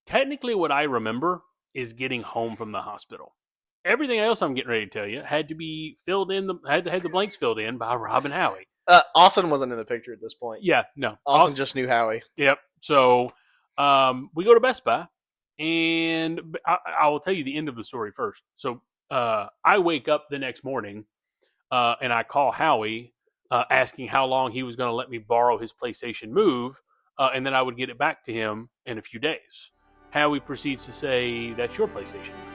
technically what I remember is getting home from the hospital. Everything else I'm getting ready to tell you had to be filled in. Had to have the blanks filled in by Rob and Howie. Austin wasn't in the picture at this point. Yeah, no. Austin just knew Howie. Yep. So we go to Best Buy, and I will tell you the end of the story first. So I wake up the next morning, and I call Howie, asking how long he was going to let me borrow his PlayStation Move, and then I would get it back to him in a few days. Howie proceeds to say, "That's your PlayStation Move."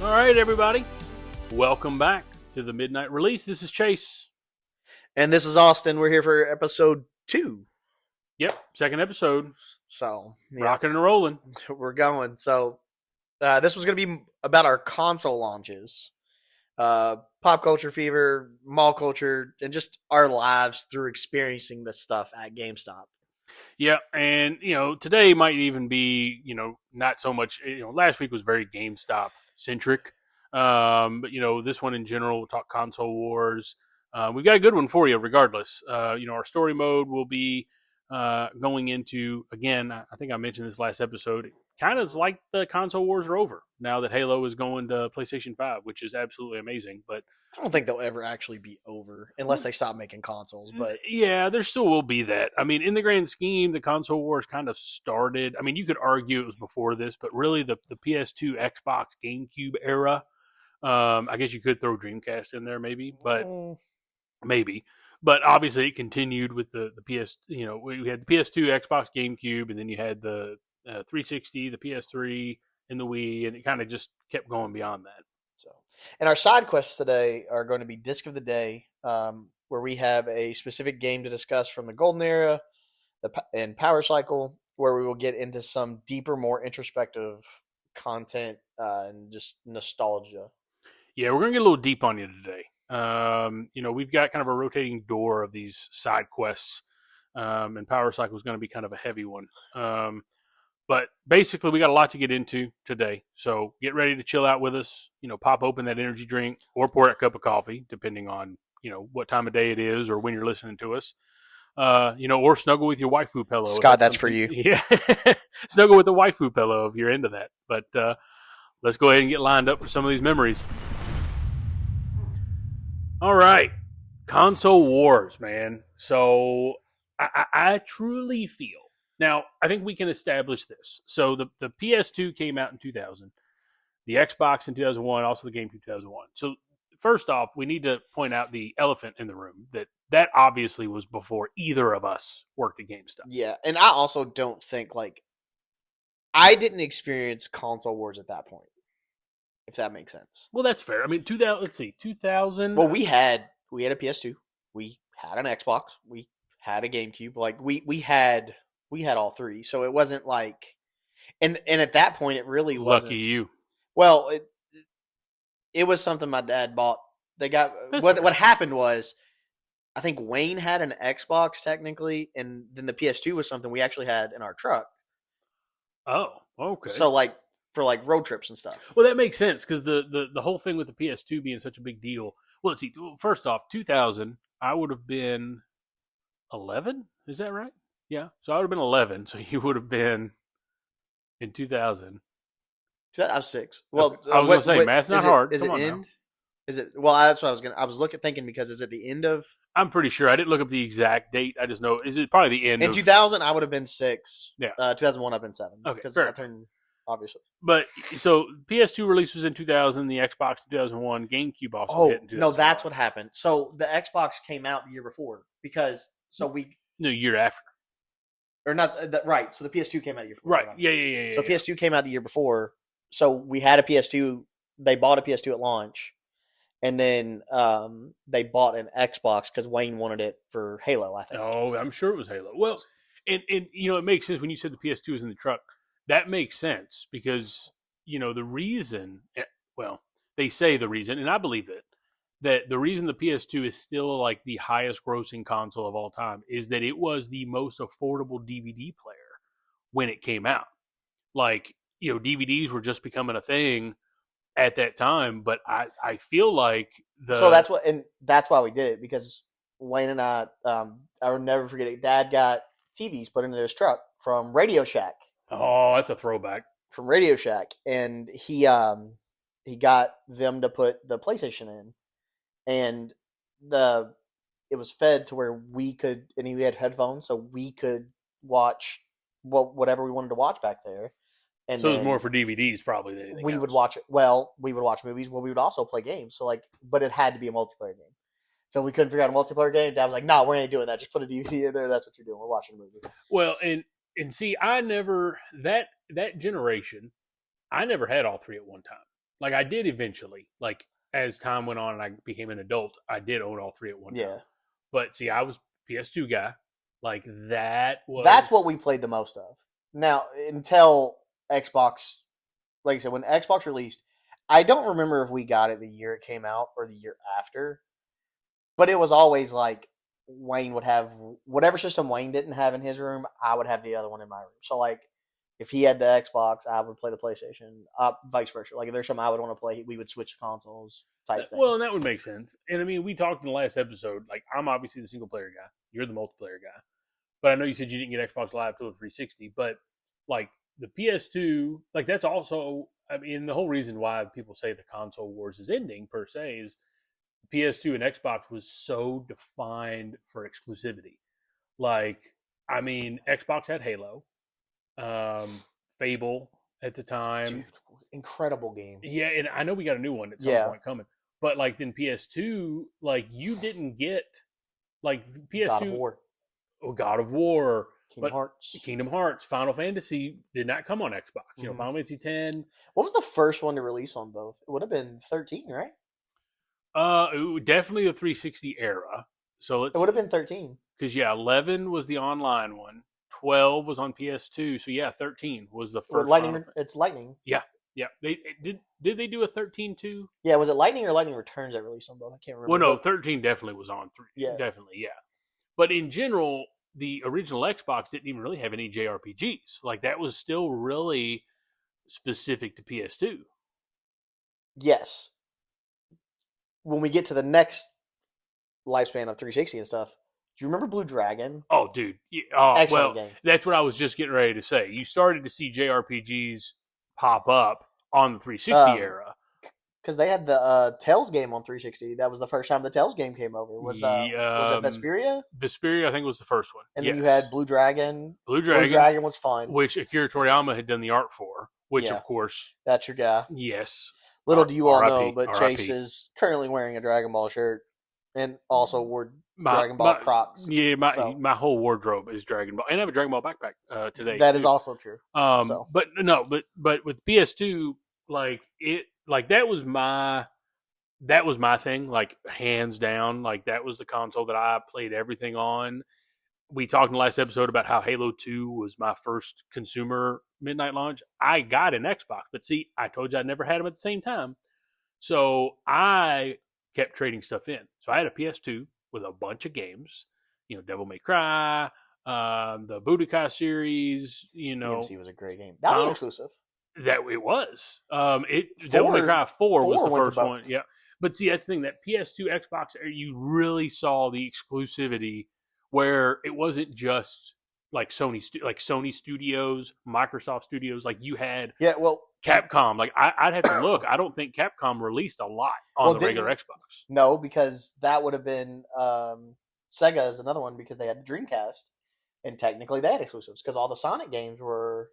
All right, everybody. Welcome back to the Midnight Release. This is Chase. And this is Austin. We're here for episode 2. Yep, second episode. So, yeah, rocking and rolling. We're going. So, this was going to be about our console launches. Pop culture fever, mall culture, and just our lives through experiencing this stuff at GameStop. Yeah, and, today might even be, not so much, last week was very GameStop centric. But this one in general, we'll talk console wars. We've got a good one for you regardless. Our story mode will be going into, again, I think I mentioned this last episode, kind of like the console wars are over now that Halo is going to PlayStation 5, which is absolutely amazing. But I don't think they'll ever actually be over unless they stop making consoles. But yeah, there still will be that. I mean, in the grand scheme, the console wars kind of started. I mean, you could argue it was before this, but really the PS2, Xbox, GameCube era. I guess you could throw Dreamcast in there, maybe, but maybe. But obviously, it continued with the PS. We had the PS2, Xbox, GameCube, and then you had the 360, the PS3, and the Wii, and it kind of just kept going beyond that. So, and our side quests today are going to be Disc of the Day, where we have a specific game to discuss from the Golden Era, and Power Cycle, where we will get into some deeper, more introspective content and just nostalgia. Yeah, we're going to get a little deep on you today. We've got kind of a rotating door of these side quests, and Power Cycle is going to be kind of a heavy one. But basically, we got a lot to get into today. So get ready to chill out with us. Pop open that energy drink or pour a cup of coffee, depending on, what time of day it is or when you're listening to us. Or snuggle with your waifu pillow. Scott, that's for you. Yeah. Snuggle with the waifu pillow if you're into that. But let's go ahead and get lined up for some of these memories. All right. Console wars, man. So I truly feel. Now, I think we can establish this. So the PS2 came out in 2000, the Xbox in 2001, also the GameCube 2001. So first off, we need to point out the elephant in the room, that obviously was before either of us worked at GameStop. Yeah, and I also don't think, I didn't experience console wars at that point, if that makes sense. Well, that's fair. I mean, 2000. Well, we had a PS2, we had an Xbox, we had a GameCube. We had all three, so it wasn't like, and at that point, it really wasn't. Lucky you. Well, it was something my dad bought. They got what happened was, I think Wayne had an Xbox technically, and then the PS2 was something we actually had in our truck. Oh, okay. So for road trips and stuff. Well, that makes sense because the whole thing with the PS2 being such a big deal. Well, let's see. First off, 2000, I would have been 11. Is that right? Yeah. So I would have been 11. So you would have been in 2000. I was 6. Well, I was going to say, math's not hard. Is Come it on end? now. Is it? Well, that's what I was thinking because is it the end of? I'm pretty sure. I didn't look up the exact date. I just know is it probably the end. In 2000, I would have been 6. Yeah. 2001, I've been 7. Okay. Because Fair. I turned, obviously. But so PS2 release was in 2000, the Xbox 2001, GameCube also hit in 2001. No, that's what happened. So the Xbox came out the year before because No, year after. Or not right. So the PS2 came out the year before. Right. Yeah. So PS2 came out the year before. So we had a PS2. They bought a PS2 at launch, and then they bought an Xbox because Wayne wanted it for Halo, I think. Oh, I'm sure it was Halo. Well, and it makes sense when you said the PS2 was in the truck. That makes sense because the reason. Well, they say the reason, and I believe it. That the reason the PS2 is still like the highest grossing console of all time is that it was the most affordable DVD player when it came out. Like, DVDs were just becoming a thing. at that time. But I feel like So that's why we did it, because Wayne and I will never forget it. Dad got TVs put into his truck from Radio Shack. Oh, that's a throwback. From Radio Shack, and he got them to put the PlayStation in, and it was fed to where we could, and we had headphones, so we could watch whatever we wanted to watch back there. And so it was more for DVDs probably than anything we else. would watch it. Well, we would watch movies. Well, we would also play games. So but it had to be a multiplayer game. So we couldn't figure out a multiplayer game. Dad was like, "No, we ain't doing that. Just put a DVD in there. That's what you're doing. We're watching a movie." Well, and see, I never that generation, I never had all three at one time. Like I did eventually. Like as time went on and I became an adult, I did own all three at one time. But see, I was PS2 guy. Like that's what we played the most of. Now until Xbox, like I said, when Xbox released, I don't remember if we got it the year it came out or the year after, but it was always like Wayne would have whatever system Wayne didn't have in his room, I would have the other one in my room. So like if he had the Xbox, I would play the PlayStation, vice versa. Like if there's something I would want to play, we would switch consoles type thing. Well, and that would make sense. And I mean, we talked in the last episode, like I'm obviously the single player guy. You're the multiplayer guy. But I know you said you didn't get Xbox Live till the 360, but like the PS2, like that's also, I mean, the whole reason why people say the console wars is ending per se is PS2 and Xbox was so defined for exclusivity. Like, I mean, Xbox had Halo, Fable at the time. Dude, incredible game. Yeah, and I know we got a new one at some point coming. But like then PS2, like you didn't get like PS2 God of War. God of War, Kingdom Hearts, Final Fantasy did not come on Xbox. You know, Final Fantasy X. What was the first one to release on both? It would have been 13, right? Definitely the 360 era. So it would have been 13. Because 11 was the online one, 12 was on PS2. So 13 was the first. It's Lightning. Yeah. They did they do a 13 too? Yeah, was it Lightning or Lightning Returns that released on both? I can't remember. Well, no, 13 definitely was on 3. Yeah, definitely, yeah. But in general, the original Xbox didn't even really have any JRPGs. Like that was still really specific to PS2. Yes. When we get to the next lifespan of 360 and stuff, do you remember Blue Dragon? Oh, dude. Oh, excellent game. That's what I was just getting ready to say. You started to see JRPGs pop up on the 360 era. Because they had the Tales game on 360. That was the first time the Tales game came over. Was it Vesperia? Vesperia, I think, was the first one. And then you had Blue Dragon. Blue Dragon. Blue Dragon was fun. Which Akira Toriyama had done the art for. Which, of course... That's your guy. Yes. Little do you all know, but Chase is currently wearing a Dragon Ball shirt and also wore Dragon Ball Crocs. Yeah, my whole wardrobe is Dragon Ball. And I have a Dragon Ball backpack today. That is also true. But with PS2, that was my thing, like hands down. Like that was the console that I played everything on. We talked in the last episode about how Halo 2 was my first consumer midnight launch. I got an Xbox, but see, I told you I never had them at the same time. So I kept trading stuff in. So I had a PS2 with a bunch of games, Devil May Cry, the Budokai series, DMC was a great game. That was exclusive. That it was. Devil May Cry 4 was the first one. Yeah. But see, that's the thing, that PS2, Xbox, you really saw the exclusivity where it wasn't just like Sony Studios, Microsoft Studios. Like you had Capcom. Like I'd have to look. I don't think Capcom released a lot on the regular Xbox. No, because that would have been Sega is another one because they had the Dreamcast, and technically they had exclusives because all the Sonic games were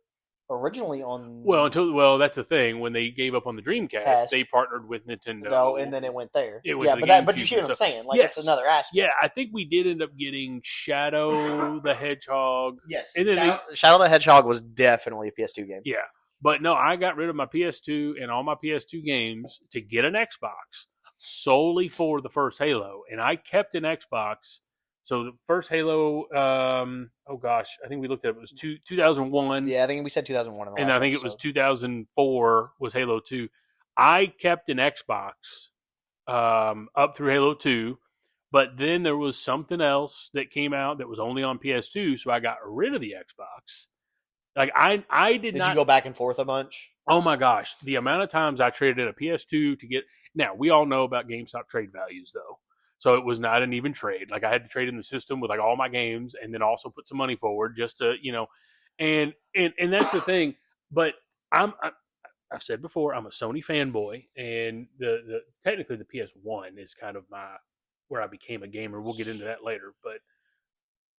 originally on. Well, that's the thing. When they gave up on the Dreamcast, they partnered with Nintendo. No, and then it went there. But you see what I'm saying? Like it's another aspect. Yeah, I think we did end up getting Shadow the Hedgehog. Yes, and then Shadow the Hedgehog was definitely a PS2 game. Yeah, but no, I got rid of my PS2 and all my PS2 games to get an Xbox solely for the first Halo, and I kept an Xbox. So the first Halo, I think we looked at it. It was 2001. Yeah, I think we said 2001. And I think it was 2004 was Halo 2. I kept an Xbox up through Halo 2, but then there was something else that came out that was only on PS2, so I got rid of the Xbox. Like I did not. Did you go back and forth a bunch Oh my gosh, the amount of times I traded a PS2 to get. Now we all know about GameStop trade values, though, so it was not an even trade. Like I had to trade in the system with like all my games, and then also put some money forward just to and that's the thing. But I've said before, I'm a Sony fanboy, and the technically the PS1 is kind of my where I became a gamer. We'll get into that later, but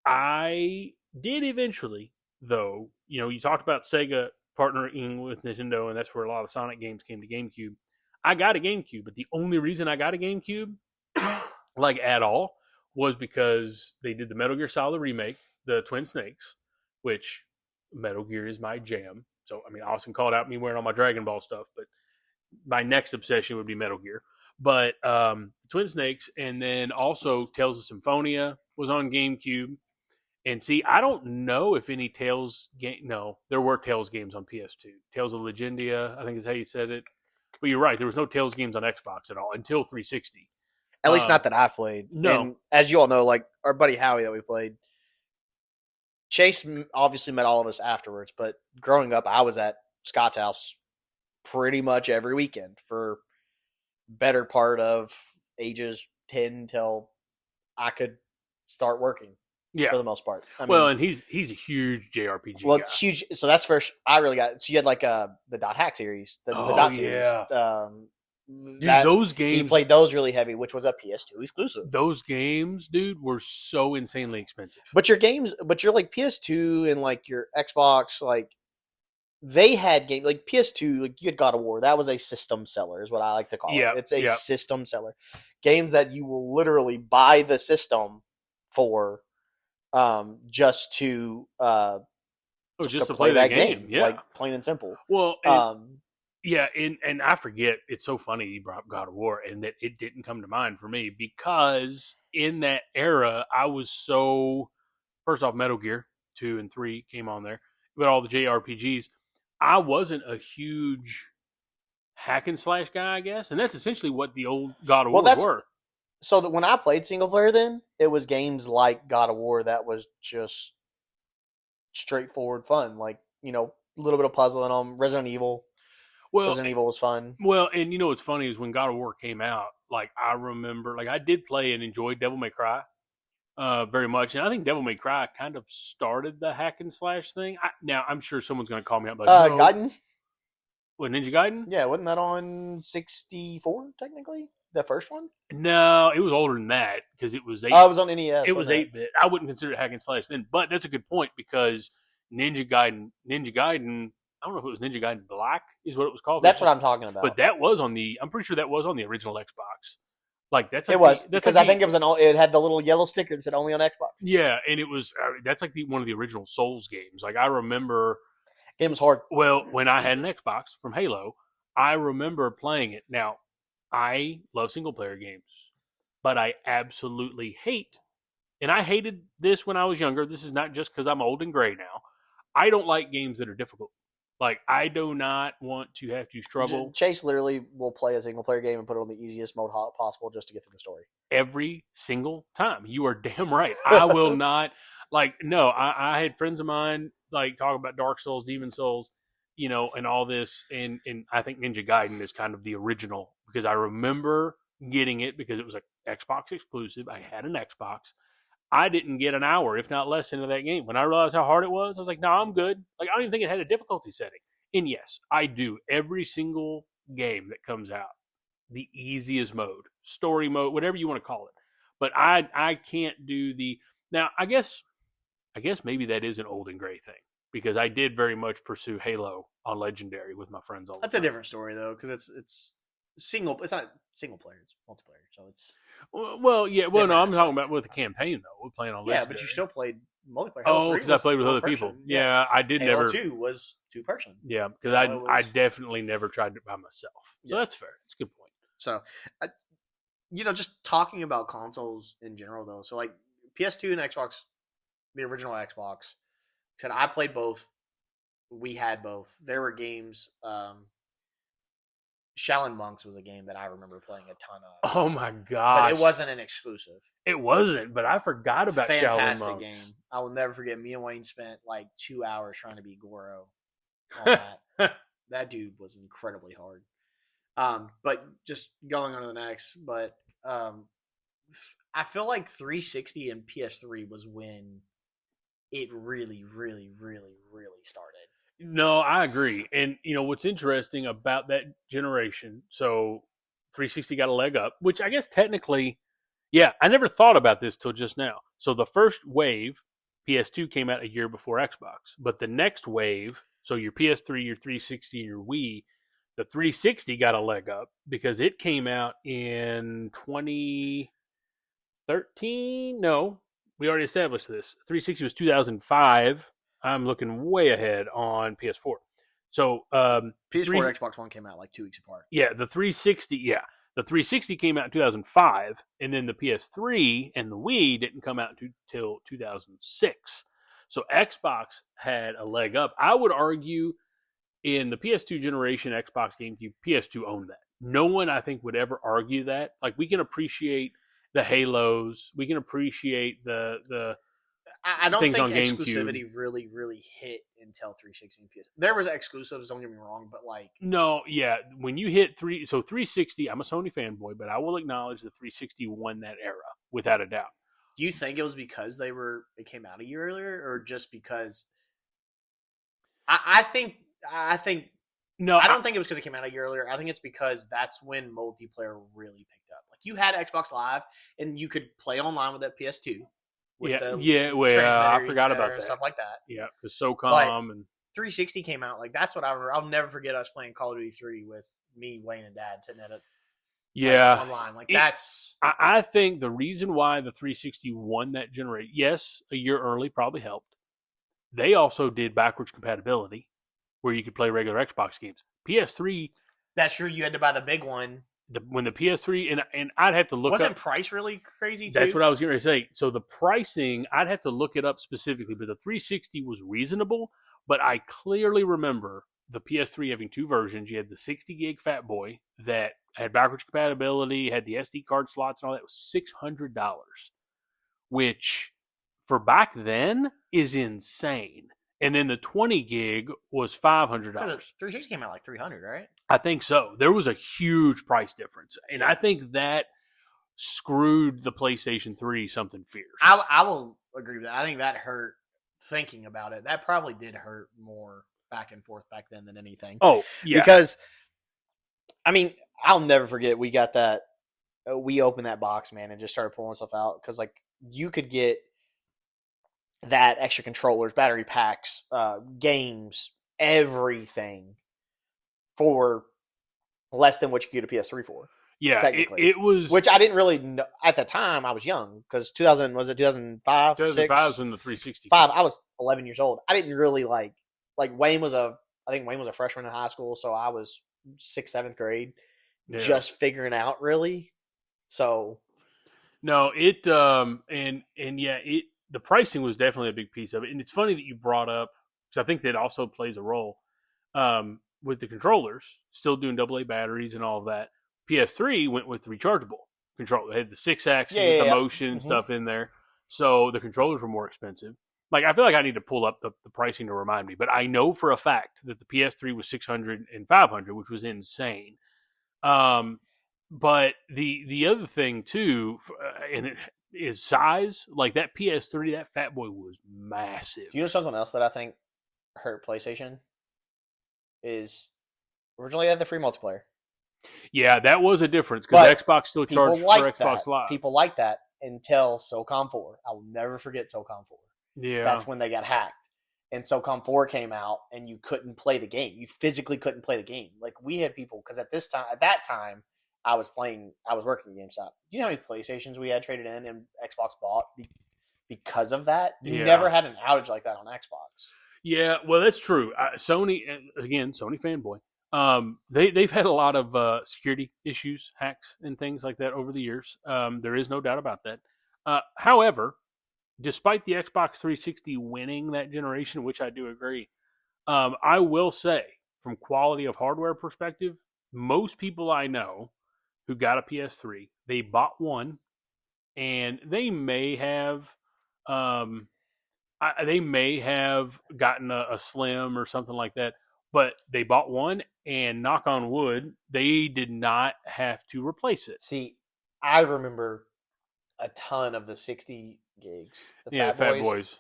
I did eventually, though. You talked about Sega partnering with Nintendo, and that's where a lot of Sonic games came to GameCube. I got a GameCube, but the only reason I got a GameCube, like at all, was because they did the Metal Gear Solid remake, the Twin Snakes, which Metal Gear is my jam. So, I mean, Austin called out me wearing all my Dragon Ball stuff, but my next obsession would be Metal Gear. But Twin Snakes, and then also Tales of Symphonia was on GameCube. And see, I don't know if any Tales game. No, there were Tales games on PS2. Tales of Legendia, I think is how you said it. But you're right, there was no Tales games on Xbox at all until 360. At least not that I played. No. And as you all know, like our buddy Howie that we played, Chase obviously met all of us afterwards. But growing up, I was at Scott's house pretty much every weekend for better part of ages 10 till I could start working. Yeah, for the most part. And he's a huge JRPG guy. Huge. So that's first. I really got. So you had like the Dot Hack series, the Dot series. Dude, those games. He played those really heavy, which was a PS2 exclusive. Those games, dude, were so insanely expensive. But your like PS2 and like your Xbox, like they had games like PS2. Like you had God of War. That was a system seller, is what I like to call it. It's a system seller. Games that you will literally buy the system for. Just to play that game. Yeah, like plain and simple. Well, and I forget. It's so funny you brought up God of War, and that it didn't come to mind for me because in that era I was so. First off, Metal Gear 2 and 3 came on there, but all the JRPGs. I wasn't a huge hack and slash guy, I guess, and that's essentially what the old God of War were. So that when I played single player, then it was games like God of War that was just straightforward fun, like a little bit of puzzle in them. Resident Evil was fun. Well, and what's funny is when God of War came out, like I remember, like I did play and enjoy Devil May Cry very much, and I think Devil May Cry kind of started the hack and slash thing. Now I'm sure someone's going to call me up, like Gaiden. What, Ninja Gaiden? Yeah, wasn't that on 64 technically? The first one? No, it was older than that because it was 8. Oh, it was on NES. It was 8-bit. I wouldn't consider it hack and slash then, but that's a good point because Ninja Gaiden. I don't know if it was Ninja Gaiden Black is what it was called. That's what I'm talking about. But that was on the. I'm pretty sure that was on the original Xbox. Like that's. Like it was because I think it was it had the little yellow sticker that said only on Xbox. Yeah, and it was. That's like one of the original Souls games. Like I remember. Game was hard. Well, when I had an Xbox from Halo, I remember playing it. Now, I love single player games, but I absolutely hate, and I hated this when I was younger. This is not just because I'm old and gray now. I don't like games that are difficult. Like, I do not want to have to struggle. Chase literally will play a single player game and put it on the easiest mode possible just to get through the story. Every single time. You are damn right. I will not, no, I had friends of mine, talk about Dark Souls, Demon Souls, and all this. And I think Ninja Gaiden is kind of the original because I remember getting it because it was an Xbox exclusive. I had an Xbox. I didn't get an hour, if not less, into that game. When I realized how hard it was, I was like, no, I'm good. I don't even think it had a difficulty setting. And yes, I do. Every single game that comes out, the easiest mode, story mode, whatever you want to call it. But I can't do the... Now, I guess maybe that is an old and gray thing because I did very much pursue Halo on Legendary with my friends all the time. That's a different story, though, because it's single... It's not single player, it's multiplayer, so it's... Well, yeah. Well, no, I'm talking about with the campaign though. We're playing on Legendary. Yeah, but you still played multiplayer. Halo because I played with other people. Yeah, I did Halo never. 2 was 2-person. Yeah, because I definitely never tried it by myself. So that's fair. That's a good point. So, just talking about consoles in general though. So like PS2 and Xbox, the original Xbox. Said I played both. We had both. There were games. Shaolin Monks was a game that I remember playing a ton of. Oh my gosh. But it wasn't an exclusive. It wasn't, but I forgot about Shaolin Monks. Fantastic game. I will never forget. Me and Wayne spent 2 hours trying to beat Goro on that. That dude was incredibly hard. But just going on to the next, but I feel like 360 and PS3 was when it really, really, really, really started. No, I agree. And what's interesting about that generation? So 360 got a leg up, which I guess technically, yeah, I never thought about this till just now. So the first wave, PS2 came out a year before Xbox, but the next wave, so your PS3, your 360, and your Wii, the 360 got a leg up because it came out in 2013. No, we already established this. 360 was 2005. I'm looking way ahead on PS4. So PS4 and Xbox One came out like 2 weeks apart. Yeah, the 360. Yeah, the 360 came out in 2005, and then the PS3 and the Wii didn't come out until 2006. So Xbox had a leg up. I would argue in the PS2 generation, Xbox, GameCube, PS2 owned that. No one, I think, would ever argue that. Like, we can appreciate the Halos, we can appreciate the I don't things think on GameCube. exclusivity really hit until 360 and PS. There was exclusives, don't get me wrong, but like no, yeah, when you hit 360, I'm a Sony fanboy, but I will acknowledge the 360 won that era without a doubt. Do you think it was because it came out a year earlier, or just because? I think no, I don't think it was because it came out a year earlier. I think it's because that's when multiplayer really picked up. Like, you had Xbox Live, and you could play online with that PS2. I forgot about that. Stuff like that. Yeah, because SOCOM and 360 came out. Like, that's what I'll never forget us playing Call of Duty 3 with me, Wayne, and Dad sitting at it. Yeah, online. Like, that's. I think the reason why the 360 won that generation, yes, a year early probably helped. They also did backwards compatibility, where you could play regular Xbox games. PS3. That's true. You had to buy the big one. When the PS3 and I'd have to look. Wasn't up, price really crazy too? That's what I was going to say. So the pricing, I'd have to look it up specifically, but the 360 was reasonable. But I clearly remember the PS3 having two versions. You had the 60 gig Fat Boy that had backwards compatibility, had the SD card slots and all that. It was $600, which for back then is insane. And then the 20 gig was $500. 360 came out like $300, right? I think so. There was a huge price difference, and I think that screwed the PlayStation 3 something fierce. I will agree with that. I think that hurt. Thinking about it, that probably did hurt more back and forth back then than anything. Oh, yeah. Because, I mean, I'll never forget we got that. We opened that box, man, and just started pulling stuff out because, like, you could get that extra controllers, battery packs, games, everything for less than what you could get a PS3 for. Yeah, technically. It was... Which I didn't really know. At the time, I was young because 2005? 2005 was when the 360. I was 11 years old. I didn't really like Wayne was I think Wayne was a freshman in high school, so I was 6th, 7th grade, just figuring out really. So... No, the pricing was definitely a big piece of it. And it's funny that you brought up, because I think that also plays a role, with the controllers, still doing AA batteries and all of that. PS3 went with rechargeable controller. They had the 6-axis, the motion stuff in there. So the controllers were more expensive. Like, I feel like I need to pull up the pricing to remind me. But I know for a fact that the PS3 was $600 and $500, which was insane. But the other thing, too, and it is size. Like, that PS3, that Fat Boy was massive. You know something else that I think hurt PlayStation? Is originally they had the free multiplayer. Yeah, that was a difference because Xbox still charged for Xbox Live. People like that until SOCOM 4. I will never forget SOCOM 4. Yeah. That's when they got hacked. And SOCOM 4 came out and you couldn't play the game. You physically couldn't play the game. Like, we had people, because at that time, I was working at GameStop. Do you know how many PlayStations we had traded in and Xbox bought because of that? You never had an outage like that on Xbox. Yeah, well, that's true. Sony, again, Sony fanboy. They've had a lot of security issues, hacks, and things like that over the years. There is no doubt about that. However, despite the Xbox 360 winning that generation, which I do agree, I will say, from quality of hardware perspective, most people I know who got a PS3, they bought one, and they may have gotten a Slim or something like that. but they bought one, and knock on wood, they did not have to replace it. See, I remember a ton of the 60 gigs, the Fat Boys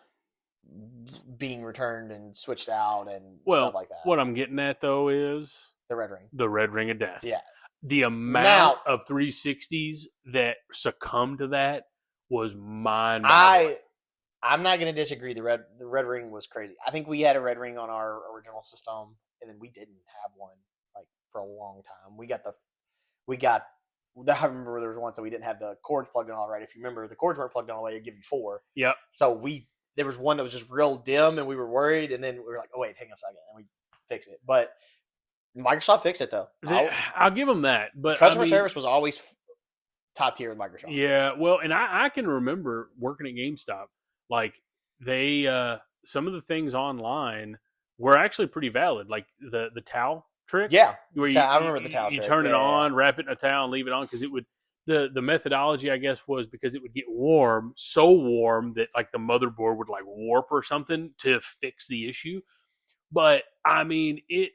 being returned and switched out and well, stuff like that. What I'm getting at though is the Red Ring. The Red Ring of Death. Yeah. The amount of 360s that succumbed to that was mind-boggling. I'm not going to disagree. The Red Ring was crazy. I think we had a Red Ring on our original system, and then we didn't have one like for a long time. I remember there was once that we didn't have the cords plugged in all right. If you remember, the cords weren't plugged in all the way. It'd give you 4. Yep. So there was one that was just real dim, and we were worried, and then we were like, oh wait, hang on a second, and we fixed it. But Microsoft fixed it though. I'll give them that. But customer service was always top tier with Microsoft. Yeah, well, and I can remember working at GameStop. Like they, some of the things online were actually pretty valid. Like the towel trick. Yeah, where I remember the towel trick. You turn it on, wrap it in a towel, and leave it on because it would. The methodology, I guess, was because it would get warm, so warm that like the motherboard would like warp or something to fix the issue. But I mean, it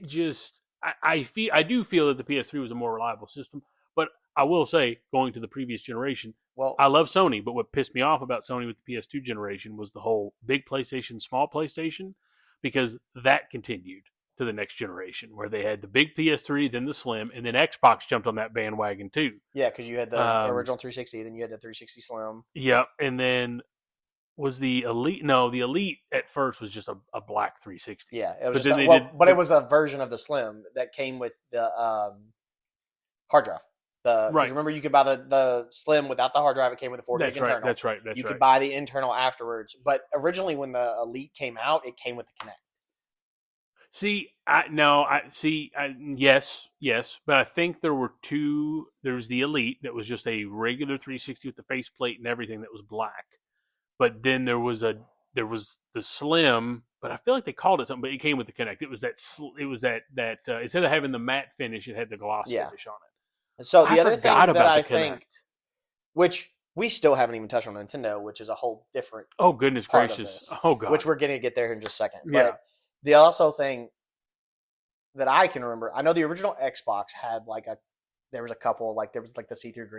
just I do feel that the PS3 was a more reliable system. But I will say, going to the previous generation, well, I love Sony, but what pissed me off about Sony with the PS2 generation was the whole big PlayStation, small PlayStation, because that continued to the next generation where they had the big PS3, then the Slim, and then Xbox jumped on that bandwagon too. Yeah, because you had the original 360, then you had the 360 Slim. Yep, and then was the Elite? No, the Elite at first was just a black 360. Yeah, it was but it was a version of the Slim that came with the hard drive. Right. Remember, you could buy the Slim without the hard drive. It came with a 4 gig internal. That's right. You could buy the internal afterwards. But originally, when the Elite came out, it came with the Kinect. Yes, but I think there were two. There was the Elite that was just a regular 360 with the faceplate and everything that was black. But then there was the Slim, but I feel like they called it something. But it came with the Kinect. It was that instead of having the matte finish, it had the gloss finish on it. So the other thing that I think, which we still haven't even touched on Nintendo, which is a whole different. Oh goodness gracious! Oh god! Which we're going to get there in just a second. Yeah. But the also thing that I can remember, I know the original Xbox had there was a couple, there was the see-through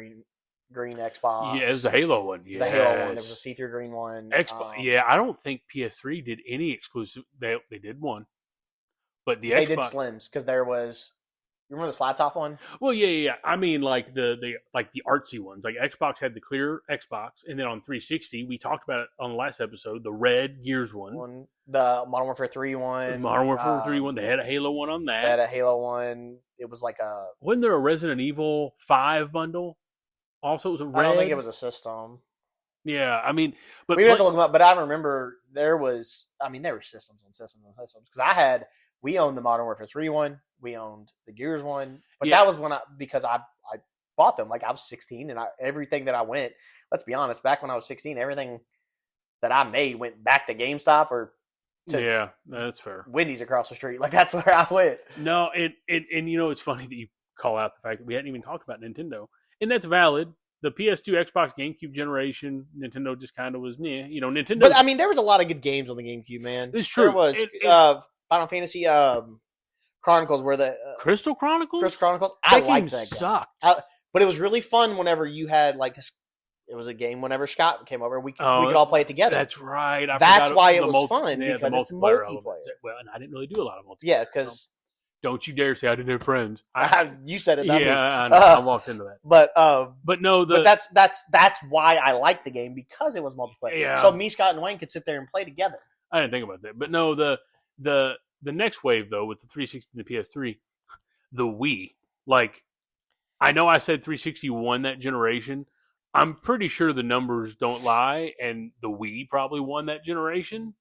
green Xbox. Yeah, it was the Halo one. Yeah, the Halo one. There was a see-through green one. Xbox. Yeah, I don't think PS3 did any exclusive. They did one, but they did Slims because there was. You remember the slide top one? Well, yeah. I mean, the artsy ones. Like Xbox had the clear Xbox, and then on 360, we talked about it on the last episode. The red Gears one, the Modern Warfare 3 one, They had a Halo one on that. They had a Halo one. It was wasn't there a Resident Evil 5 bundle? Also, it was a red. I don't think it was a system. Yeah, I mean, but we have to look them up. But I remember there were systems on systems on systems because we owned the Modern Warfare 3 one. We owned the Gears one. But that was because I bought them. I was 16 and everything that I went, let's be honest, back when I was 16, everything that I made went back to GameStop or to that's fair. Wendy's across the street. That's where I went. No, and it's funny that you call out the fact that we hadn't even talked about Nintendo. And that's valid. The PS2, Xbox, GameCube generation, Nintendo just kind of was meh. Nintendo. But I mean, there was a lot of good games on the GameCube, man. It's true. There was Final Fantasy Chronicles, where the Crystal Chronicles. I liked that game. Sucked. But it was really fun whenever you had it was a game whenever Scott came over. We could all play it together. That's right. That's why it was fun because it's multiplayer. Well, and I didn't really do a lot of multiplayer. Yeah, because. Don't you dare say I didn't have friends. You said it. Not me. I know. I walked into that. But no. But that's why I liked the game because it was multiplayer. Yeah. So me, Scott, and Wayne could sit there and play together. I didn't think about that. But no, the next wave though with the 360 and the PS3, the Wii. I know I said 360 won that generation. I'm pretty sure the numbers don't lie, and the Wii probably won that generation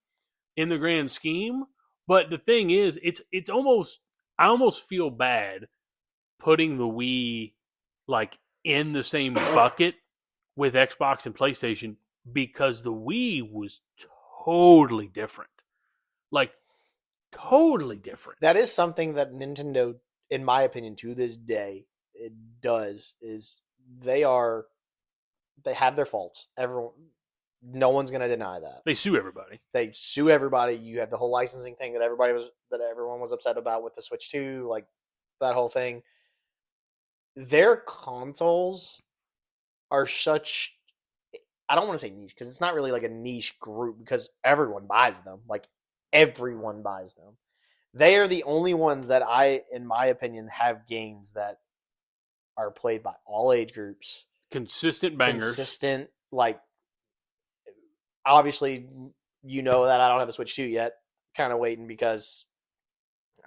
in the grand scheme. But the thing is, it's almost. I almost feel bad putting the Wii in the same bucket with Xbox and PlayStation because the Wii was totally different. Totally different. That is something that Nintendo, in my opinion, to this day, it does is they have their faults. No one's going to deny that. They sue everybody. They sue everybody. You have the whole licensing thing that everyone was upset about with the Switch 2, like that whole thing. Their consoles are such, I don't want to say niche because it's not really like a niche group because everyone buys them. Like everyone buys them. They are the only ones that in my opinion, have games that are played by all age groups. Consistent bangers. Consistent, like, obviously, you know that I don't have a Switch 2 yet. Kind of waiting because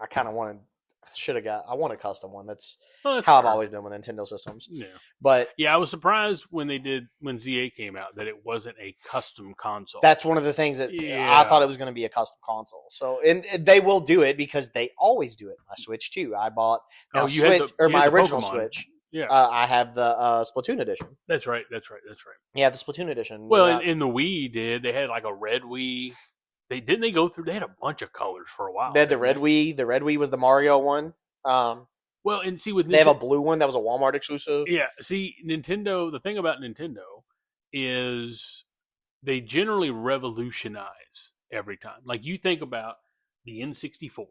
I kind of I want a custom one. That's how fair. I've always been with Nintendo systems. Yeah. But yeah, I was surprised when Z8 came out that it wasn't a custom console. That's one of the things that I thought it was going to be a custom console. So, and they will do it because they always do it. My Switch 2, I bought my original Pokemon. Switch. Yeah, I have the Splatoon edition. That's right. Yeah, the Splatoon edition. Well, and the Wii they had like a red Wii. They had a bunch of colors for a while. They had the red Wii. The red Wii was the Mario one. Well, and see with they have a blue one that was a Walmart exclusive. Yeah, see, Nintendo. The thing about Nintendo is they generally revolutionize every time. Like you think about the N64.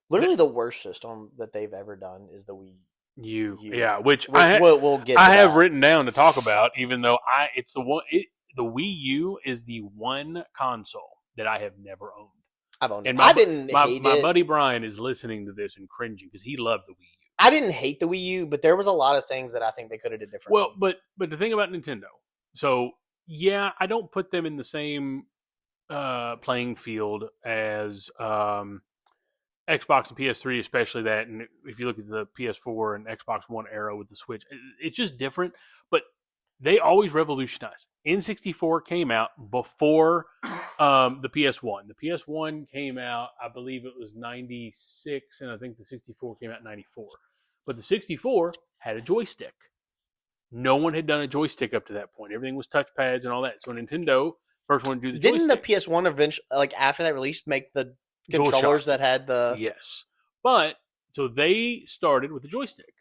Literally, the worst system that they've ever done is the Wii U. Yeah, which we'll get. I have written down to talk about, even though it's the one. The Wii U is the one console that I have never owned. I've owned it. And I didn't hate it. My buddy Brian is listening to this and cringing because he loved the Wii U. I didn't hate the Wii U, but there was a lot of things that I think they could have did differently. Well, but the thing about Nintendo, so yeah, I don't put them in the same playing field as Xbox and PS3, especially that. And if you look at the PS4 and Xbox One era with the Switch, it's just different. But they always revolutionize. N64 came out before the PS1. The PS1 came out, I believe it was 96, and I think the 64 came out in 94. But the 64 had a joystick. No one had done a joystick up to that point. Everything was touchpads and all that. So Nintendo first one to do the joystick. Didn't the PS1 eventually, like after that release, make the controllers that had the... Yes. But, so they started with the joystick.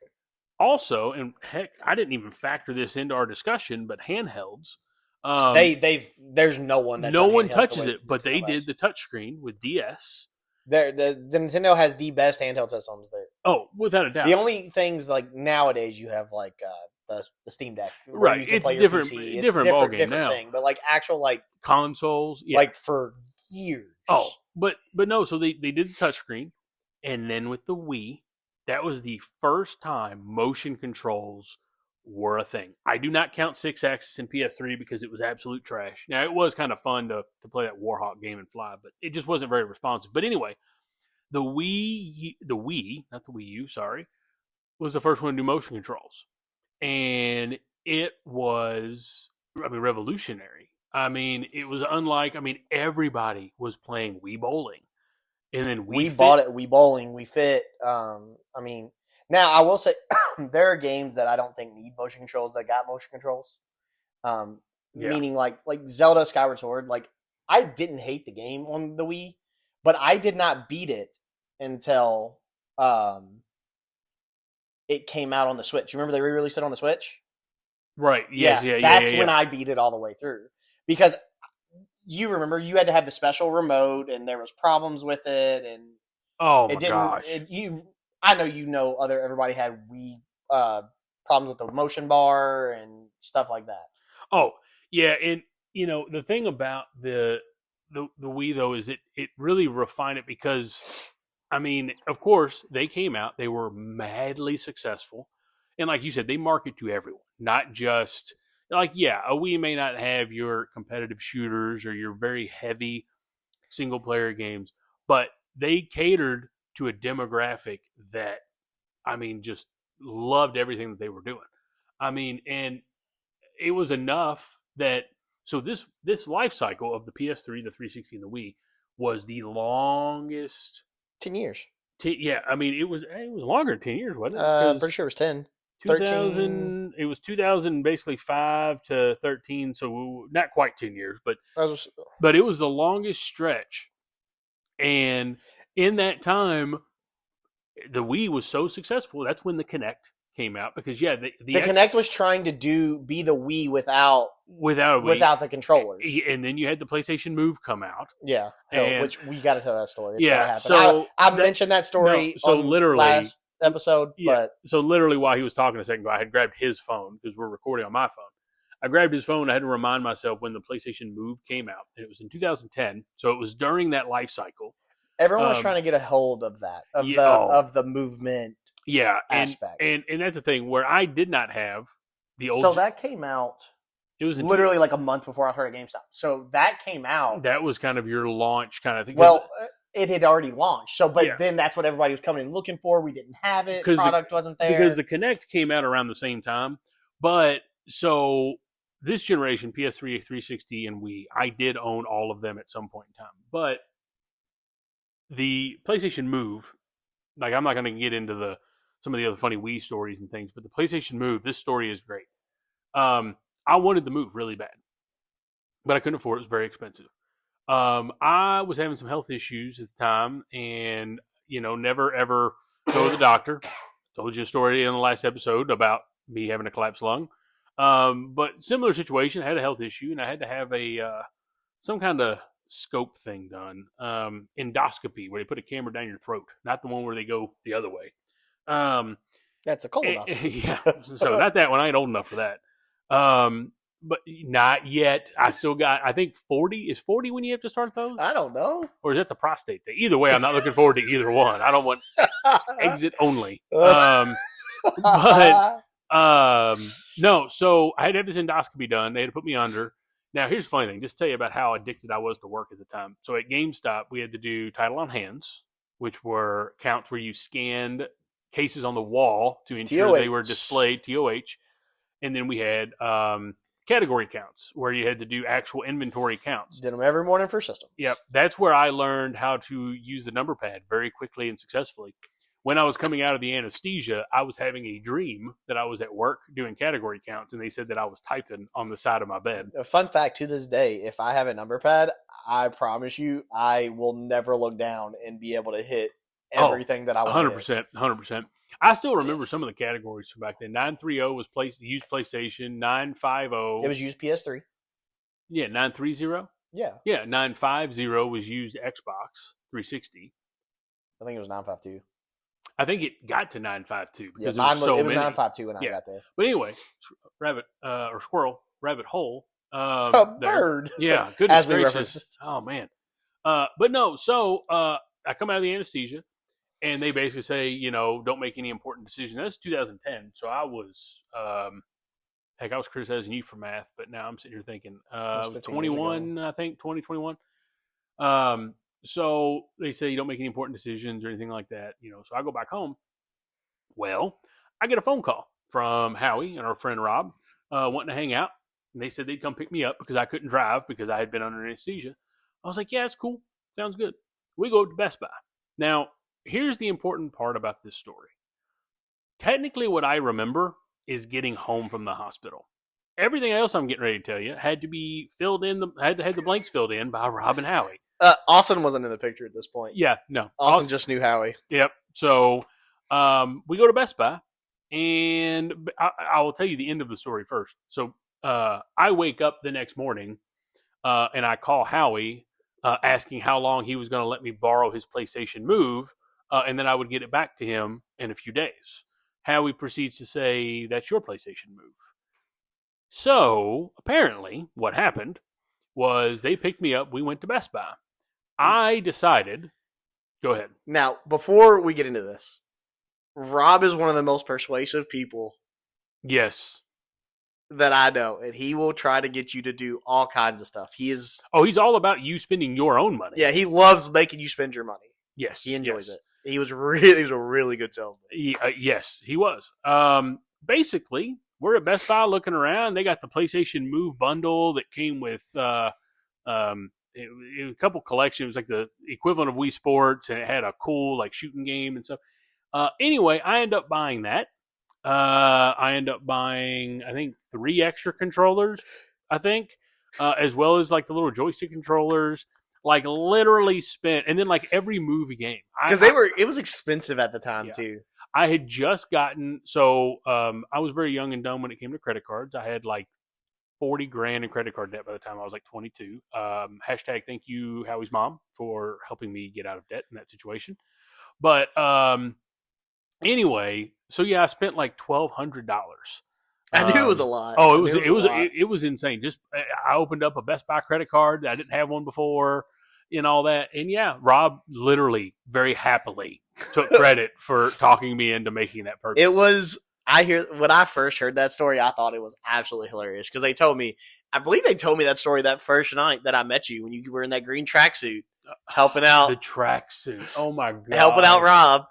Also, and heck, I didn't even factor this into our discussion, but handhelds. There's no one that's no one touches it, but they did the touchscreen with DS. The Nintendo has the best handheld systems there. Oh, without a doubt. The only things like nowadays you have like the Steam Deck, right? It's different, different ballgame now. Thing, but like actual like consoles, like for years. Oh, but no. So they did the touchscreen, and then with the Wii. That was the first time motion controls were a thing. I do not count 6-axis in PS3 because it was absolute trash. Now, it was kind of fun to play that Warhawk game and fly, but it just wasn't very responsive. But anyway, the Wii, not the Wii U, sorry, was the first one to do motion controls. And it was, revolutionary. It was unlike, everybody was playing Wii Bowling. And then we bought it, Wii Bowling, Wii Fit. Now I will say there are games that I don't think need motion controls that got motion controls. Meaning like Zelda Skyward Sword. Like I didn't hate the game on the Wii, but I did not beat it until it came out on the Switch. You remember they re-released it on the Switch? Right. Yes. Yeah. That's when I beat it all the way through because. You remember you had to have the special remote, and there was problems with it, and gosh! I know everybody had Wii problems with the motion bar and stuff like that. Oh yeah, and the thing about the Wii though is it really refined it because of course they came out, they were madly successful, and like you said, they market to everyone, not just. Like, yeah, a Wii may not have your competitive shooters or your very heavy single-player games, but they catered to a demographic that, just loved everything that they were doing. And it was enough that, so this life cycle of the PS3, the 360, and the Wii was the longest. 10 years. Yeah, it was longer than 10 years, wasn't it? I'm pretty sure it was 10. 2000, it was 2000, basically 5 to 13, so not quite 10 years, but it was the longest stretch. And in that time, the Wii was so successful. That's when the Kinect came out because the Kinect was trying to be the Wii without the controllers, and then you had the PlayStation Move come out. Yeah, which we got to tell that story. It's yeah, so I mentioned that story on literally last episode. But so literally, while he was talking a second ago, I had grabbed his phone because we're recording on my phone. I grabbed his phone. I had to remind myself when the PlayStation Move came out, and it was in 2010. So it was during that life cycle. Everyone was trying to get a hold of that of the movement. Yeah, aspect. And that's the thing where I did not have the old. So that came out. It was literally like a month before I started GameStop. So that came out. That was kind of your launch kind of thing. Well, it had already launched. So, then that's what everybody was coming in looking for. We didn't have it. Product wasn't there because the Kinect came out around the same time. But so this generation, PS3, 360, and Wii, I did own all of them at some point in time. But the PlayStation Move, like I'm not going to get into some of the other funny Wii stories and things, but the PlayStation Move, this story is great. I wanted the Move really bad, but I couldn't afford it. It was very expensive. I was having some health issues at the time and, never ever go to the doctor. Told you a story in the last episode about me having a collapsed lung. But similar situation, I had a health issue and I had to have some kind of scope thing done. Endoscopy, where they put a camera down your throat, not the one where they go the other way. That's a colonoscopy. Yeah. So not that one. I ain't old enough for that. But not yet. I still got, I think 40 is 40 when you have to start those. I don't know. Or is that the prostate thing? Either way, I'm not looking forward to either one. I don't want exit only. No. So I had to have this endoscopy done. They had to put me under. Now, here's the funny thing. Just to tell you about how addicted I was to work at the time. So at GameStop, we had to do title on hands, which were counts where you scanned cases on the wall to ensure they were displayed, TOH. And then we had category counts where you had to do actual inventory counts. Did them every morning for systems. Yep. That's where I learned how to use the number pad very quickly and successfully. When I was coming out of the anesthesia, I was having a dream that I was at work doing category counts, and they said that I was typing on the side of my bed. A fun fact, to this day, if I have a number pad, I promise you I will never look down and be able to hit everything that I want 100%, 100%. I still remember some of the categories from back then. 930 was used PlayStation. 950. It was used PS3. Yeah, 930? Yeah. Yeah, 950 was used Xbox 360. I think it was 952. I think it got to 952 because it was 952 when I got there. But anyway, rabbit hole. A bird. Yeah, goodness gracious. Oh, man. But no, so I come out of the anesthesia. And they basically say, don't make any important decisions. That's 2010. So I was, I was criticizing you for math, but now I'm sitting here thinking, 21, I think, 2021. So they say you don't make any important decisions or anything like that. So I go back home. Well, I get a phone call from Howie and our friend Rob wanting to hang out. And they said they'd come pick me up because I couldn't drive because I had been under anesthesia. I was like, yeah, it's cool. Sounds good. We go to Best Buy. Now, here's the important part about this story. Technically, what I remember is getting home from the hospital. Everything else I'm getting ready to tell you had to be filled in. Had the blanks filled in by Rob and Howie. Austin wasn't in the picture at this point. Yeah, no. Austin just knew Howie. Yep. So we go to Best Buy, and I will tell you the end of the story first. So I wake up the next morning, and I call Howie, asking how long he was going to let me borrow his PlayStation Move. And then I would get it back to him in a few days. Howie proceeds to say, that's your PlayStation Move. So, apparently, what happened was they picked me up. We went to Best Buy. I decided, go ahead. Now, before we get into this, Rob is one of the most persuasive people. Yes. That I know. And he will try to get you to do all kinds of stuff. He's all about you spending your own money. Yeah, he loves making you spend your money. Yes. He enjoys it. He was a really good salesman. Yes, he was. Basically, we're at Best Buy looking around. They got the PlayStation Move bundle that came with a couple collections. It was like the equivalent of Wii Sports, and it had a cool shooting game and stuff. Anyway, I end up buying that. I end up buying, I think, 3 extra controllers. As well as the little joystick controllers. Literally spent, and then every movie game because it was expensive at the time too. I had just gotten I was very young and dumb when it came to credit cards. I had like 40 grand in credit card debt by the time I was like 22. Hashtag thank you Howie's mom for helping me get out of debt in that situation. But anyway, so yeah, I spent like $1,200. I knew it was a lot. Oh, it was insane. Just I opened up a Best Buy credit card. I didn't have one before, and all that. And yeah, Rob literally very happily took credit for talking me into making that purchase. It was. When I first heard that story, I thought it was absolutely hilarious because I believe they told me that story that first night that I met you when you were in that green tracksuit helping out the tracksuit. Oh my god, helping out Rob.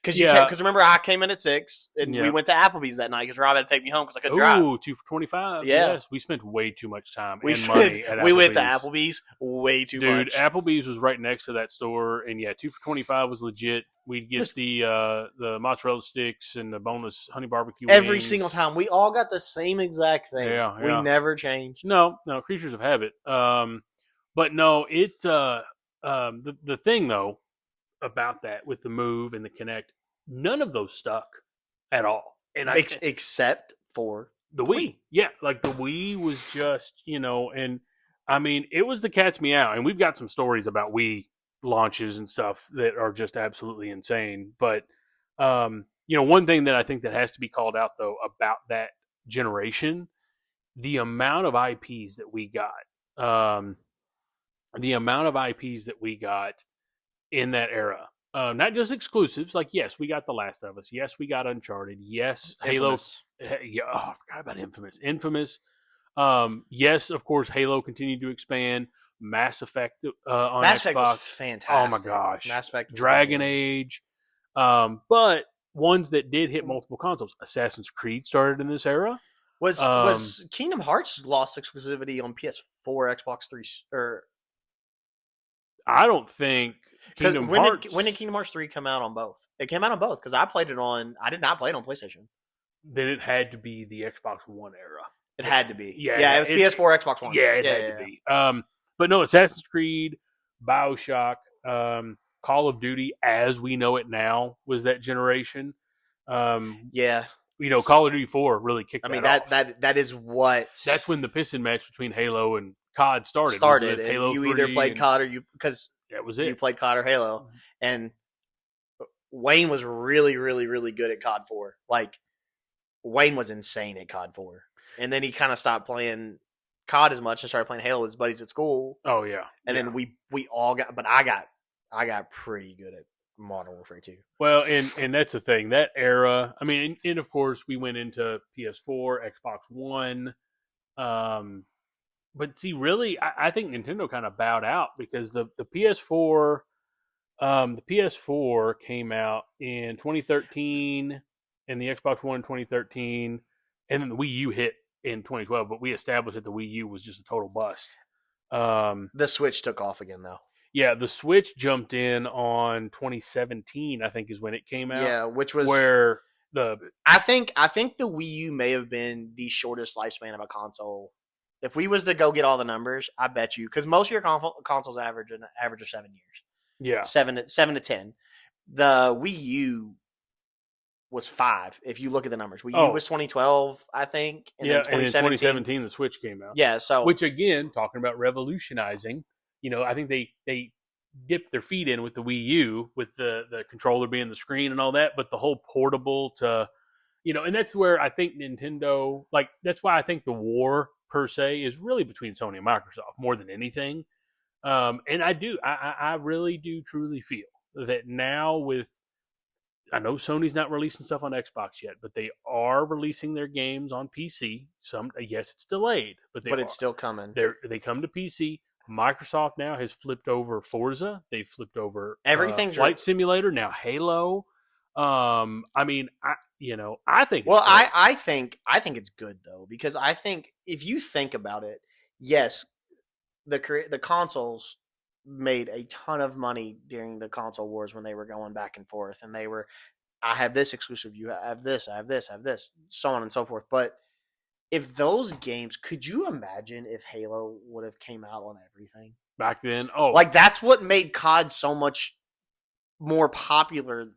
Because remember, I came in at 6, and we went to Applebee's that night because Rob had to take me home because I couldn't drive. Ooh, 2 for $25. Yeah. Yes, we spent way too much time money at Applebee's. We went to Applebee's way too much. Dude, Applebee's was right next to that store, and yeah, 2 for $25 was legit. We'd get the mozzarella sticks and the boneless honey barbecue every wings. single time. We all got the same exact thing. Yeah. We never changed. No, creatures of habit. But no, the thing though about that with the Move and the Kinect, none of those stuck at all. And except for the Wii. Yeah, like the Wii was just, and I mean, it was the cat's meow. And we've got some stories about Wii launches and stuff that are just absolutely insane. But, one thing that I think that has to be called out, though, about that generation, the amount of IPs that we got. In that era. Not just exclusives. Like, yes, we got The Last of Us. Yes, we got Uncharted. Yes, Infamous. Halo. Yeah, I forgot about Infamous. Yes, of course, Halo continued to expand. Mass Effect on Mass Xbox. Effect was fantastic. Oh my gosh. Mass Effect was Dragon Age. But ones that did hit multiple consoles. Assassin's Creed started in this era. Was Kingdom Hearts lost exclusivity on PS4, Xbox 3, or I don't think Kingdom Hearts. When did Kingdom Hearts 3 come out on both? It came out on both because I did not play it on PlayStation. Then it had to be the Xbox One era. It had to be. Yeah, it was PS4, Xbox One. Yeah, it had to be. But no, Assassin's Creed, Bioshock, Call of Duty, as we know it now, was that generation. Yeah. Call of Duty 4 really kicked off. That is what... That's when the pissing match between Halo and COD started. And Halo you either played COD or you... Because that was it. You played COD or Halo. Mm-hmm. And Wayne was really, really, really good at COD 4. Like, Wayne was insane at COD 4. And then he kind of stopped playing COD as much and started playing Halo with his buddies at school. Oh, yeah. And then we all got... But I got pretty good at Modern Warfare 2. Well, and that's the thing. That era... I mean, and of course, we went into PS4, Xbox One. But see, really, I think Nintendo kind of bowed out because the PS4... the PS4 came out in 2013 and the Xbox One in 2013, and then the Wii U hit in 2012, but we established that the Wii U was just a total bust. The Switch took off again, though. Yeah, the Switch jumped in on 2017, I think is when it came out. Yeah, which was... where I think the Wii U may have been the shortest lifespan of a console. If we was to go get all the numbers, I bet you, because most of your consoles average of 7 years. Yeah, 7 to 10. The Wii U was 5. If you look at the numbers, Wii U was 2012, I think, and then 2017 the Switch came out. Yeah, so which again, talking about revolutionizing, I think they dipped their feet in with the Wii U, with the controller being the screen and all that, but the whole portable to, and that's where I think Nintendo, like that's why I think the war per se is really between Sony and Microsoft more than anything. And I really do truly feel that now I know Sony's not releasing stuff on Xbox yet, but they are releasing their games on PC. Yes, it's delayed, but it's still coming. They come to PC. Microsoft now has flipped over Forza. They've flipped over Flight Simulator. Now Halo. I mean, I think. Well, I think it's good though, because I think if you think about it, yes. The consoles made a ton of money during the console wars when they were going back and forth, and they were, I have this exclusive, you have this, I have this, so on and so forth. But if those games, could you imagine if Halo would have came out on everything back then? Oh, like that's what made COD so much more popular,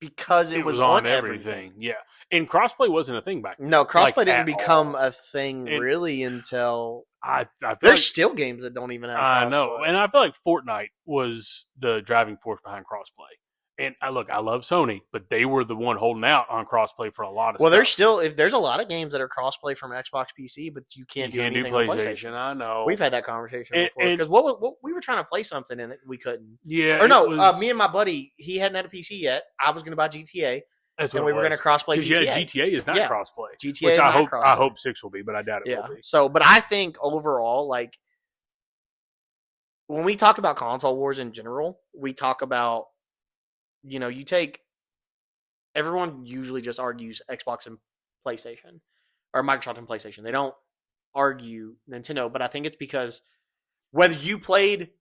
because it was on everything. Yeah, and crossplay wasn't a thing back then. No, crossplay Like, didn't at become all. a thing And really until I feel there's like, still games that don't even have I crossplay. know, and I feel like Fortnite was the driving force behind crossplay. And I love Sony, but they were the one holding out on crossplay for a lot of Well, stuff. there's a lot of games that are crossplay from Xbox PC, but you can't do anything on PlayStation. I know. We've had that conversation And- before because what we were trying to play something and we couldn't. Yeah, Or no, it was, me and my buddy, he hadn't had a PC yet. I was going to buy GTA, that's and what we it were going to was. crossplay 'Cause, GTA. yeah, GTA is not Yeah. crossplay. GTA Which is I not hope crossplay. I hope 6 will be, but I doubt it will be. So, but I think overall, like when we talk about console wars in general, we talk about, you take. Everyone usually just argues Xbox and PlayStation, or Microsoft and PlayStation. They don't argue Nintendo, but I think it's because whether you played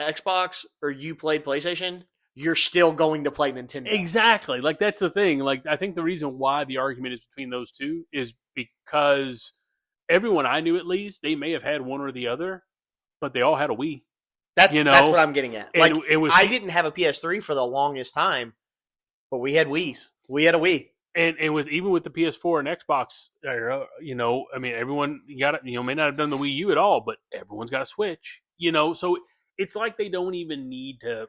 Xbox or you played PlayStation, you're still going to play Nintendo. Exactly. Like, that's the thing. Like, I think the reason why the argument is between those two is because everyone I knew, at least, they may have had one or the other, but they all had a Wii. That's what I'm getting at. Like, I didn't have a PS3 for the longest time, but we had Wiis. We had a Wii. And even with the PS4 and Xbox, I mean, everyone got it. May not have done the Wii U at all, but everyone's got a Switch. So it's like they don't even need to.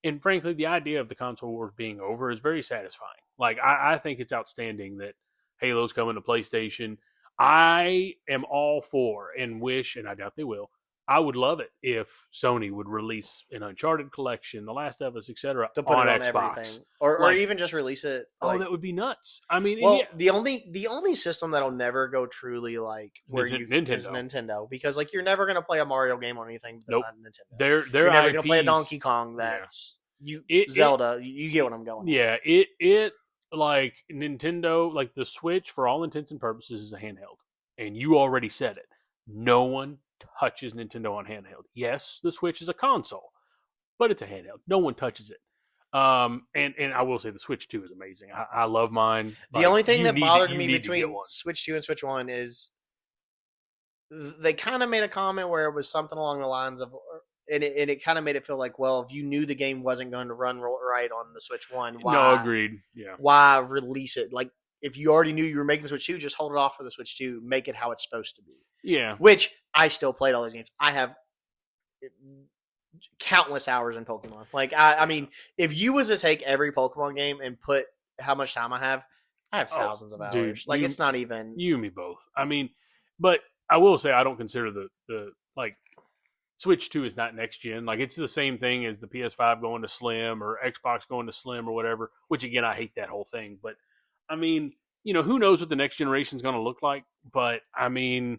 And frankly, the idea of the console wars being over is very satisfying. Like, I think it's outstanding that Halo's coming to PlayStation. I am all for and wish, and I doubt they will. I would love it if Sony would release an Uncharted collection, The Last of Us, etc. To put on it on Xbox. everything, or even just release it. Oh, that would be nuts. I mean, well, yeah. the only system that'll never go truly like where you Nintendo. is Nintendo, because like you're never gonna play a Mario game on anything that's not Nintendo. They're you're never IPs, gonna play a Donkey Kong that's Zelda. You get what I'm going. Yeah, it like Nintendo, like the Switch, for all intents and purposes, is a handheld, and you already said it. No one touches Nintendo on handheld. Yes, the Switch is a console, but it's a handheld. No one touches it. And I will say the Switch 2 is amazing. I love mine. The only thing that bothered me between Switch 2 and Switch 1 is they kind of made a comment where it was something along the lines of, and it kind of made it feel like, well, if you knew the game wasn't going to run right on the Switch 1, why? No, agreed. Yeah. Why release it? Like, if you already knew you were making the Switch 2, just hold it off for the Switch 2. Make it how it's supposed to be. Yeah. Which I still played all those games. I have countless hours in Pokemon. Like, I mean, if you was to take every Pokemon game and put how much time I have thousands of hours. Dude, like, it's not even. You and me both. I mean, but I will say I don't consider the like Switch 2 is not next gen. Like, it's the same thing as the PS5 going to Slim or Xbox going to Slim or whatever, which again, I hate that whole thing. But I mean, who knows what the next generation is going to look like? But I mean,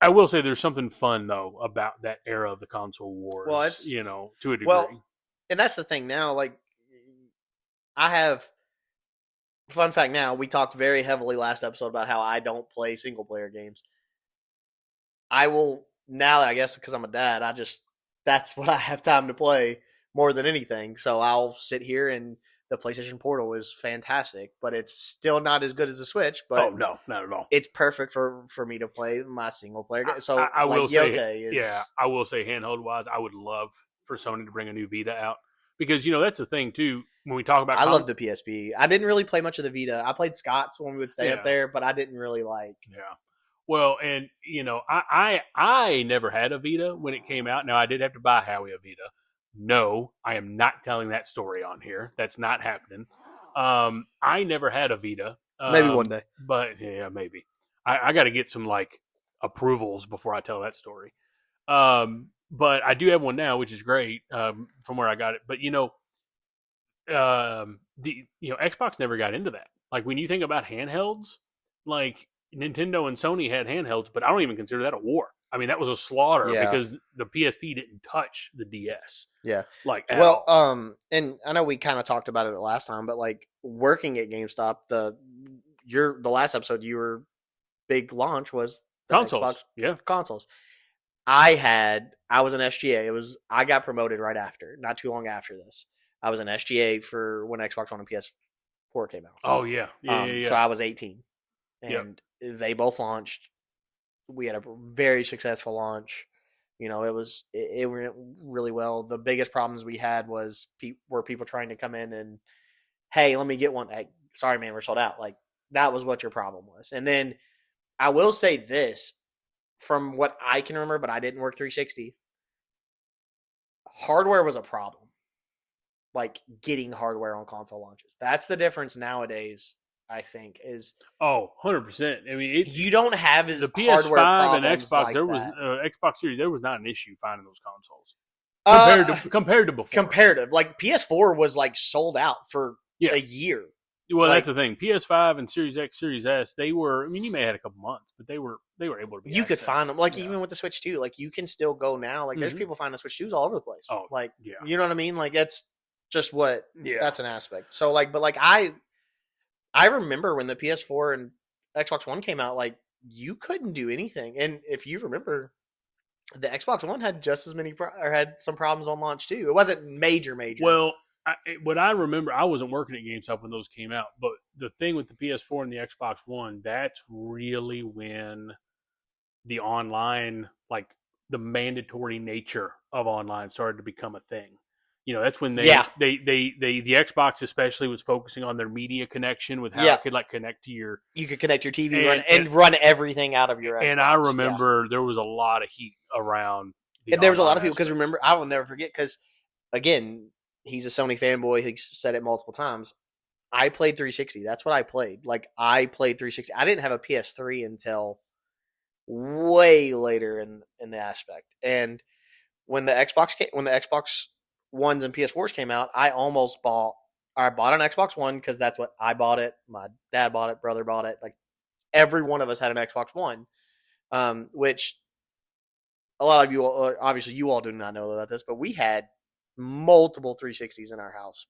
I will say there's something fun though about that era of the console wars. Well, it's to a degree. Well, and that's the thing now. Like, I have fun fact. Now we talked very heavily last episode about how I don't play single player games. I will now. I guess because I'm a dad, that's what I have time to play more than anything. So I'll sit here and. The PlayStation Portal is fantastic, but it's still not as good as the Switch. But no, not at all. It's perfect for me to play my single player game. So I will say, is, I will say, handheld wise, I would love for Sony to bring a new Vita out because that's the thing too. When we talk about, I love the PSP. I didn't really play much of the Vita. I played Scott's when we would stay up there, but I didn't really like. Yeah. Well, and I never had a Vita when it came out. Now I did have to buy Howie a Vita. No, I am not telling that story on here. That's not happening. I never had a Vita. Maybe one day. But yeah, maybe. I got to get some like approvals before I tell that story. But I do have one now, which is great from where I got it. But Xbox never got into that. Like when you think about handhelds, like Nintendo and Sony had handhelds, but I don't even consider that a war. I mean, that was a slaughter because the PSP didn't touch the DS. Yeah. Like, and I know we kind of talked about it last time, but like working at GameStop, the last episode, your big launch was the consoles. Consoles. I was an SGA. I got promoted right after, not too long after this. I was an SGA for when Xbox One and PS4 came out. Oh yeah. So I was 18 and they both launched. We had a very successful launch. It went really well. The biggest problems we had were people trying to come in and hey, let me get one. Hey, sorry, man, we're sold out. Like, that was what your problem was. And then I will say this, from what I can remember, but I didn't work 360, hardware was a problem. Like, getting hardware on console launches. That's the difference nowadays, I think, is 100%. I mean, you don't have the PS5 and Xbox. like there was that. Xbox Series. There was not an issue finding those consoles compared to before. Comparative, like PS4 was like sold out for a year. Well, that's the thing. PS5 and Series X, Series S, they were. I mean, you may have had a couple months, but they were able to be. You could find them, like even with the Switch 2. Like, you can still go now. Like, there's people finding Switch 2s all over the place. Oh, like, you know what I mean? Like, that's just what. Yeah, that's an aspect. So, like, but like I remember when the PS4 and Xbox One came out, like, you couldn't do anything. And if you remember, the Xbox One had just as many or had some problems on launch too. It wasn't major. Well, what I remember, I wasn't working at GameStop when those came out, but the thing with the PS4 and the Xbox One, that's really when the online, like the mandatory nature of online, started to become a thing. You know, that's when the Xbox especially was focusing on their media connection with how it could like connect to your. You could connect your TV and run everything out of your Xbox. And I remember there was a lot of heat around. And there was a lot of people, because remember, I will never forget, because again, he's a Sony fanboy. He's said it multiple times. I played 360. That's what I played. Like, I played 360. I didn't have a PS3 until way later in the aspect. And when the Xbox Ones and PS4s came out, I bought an Xbox One, because that's what I bought it. My dad bought it. Brother bought it. Like, every one of us had an Xbox One, which a lot of you, obviously, you all do not know about this, but we had multiple 360s in our house.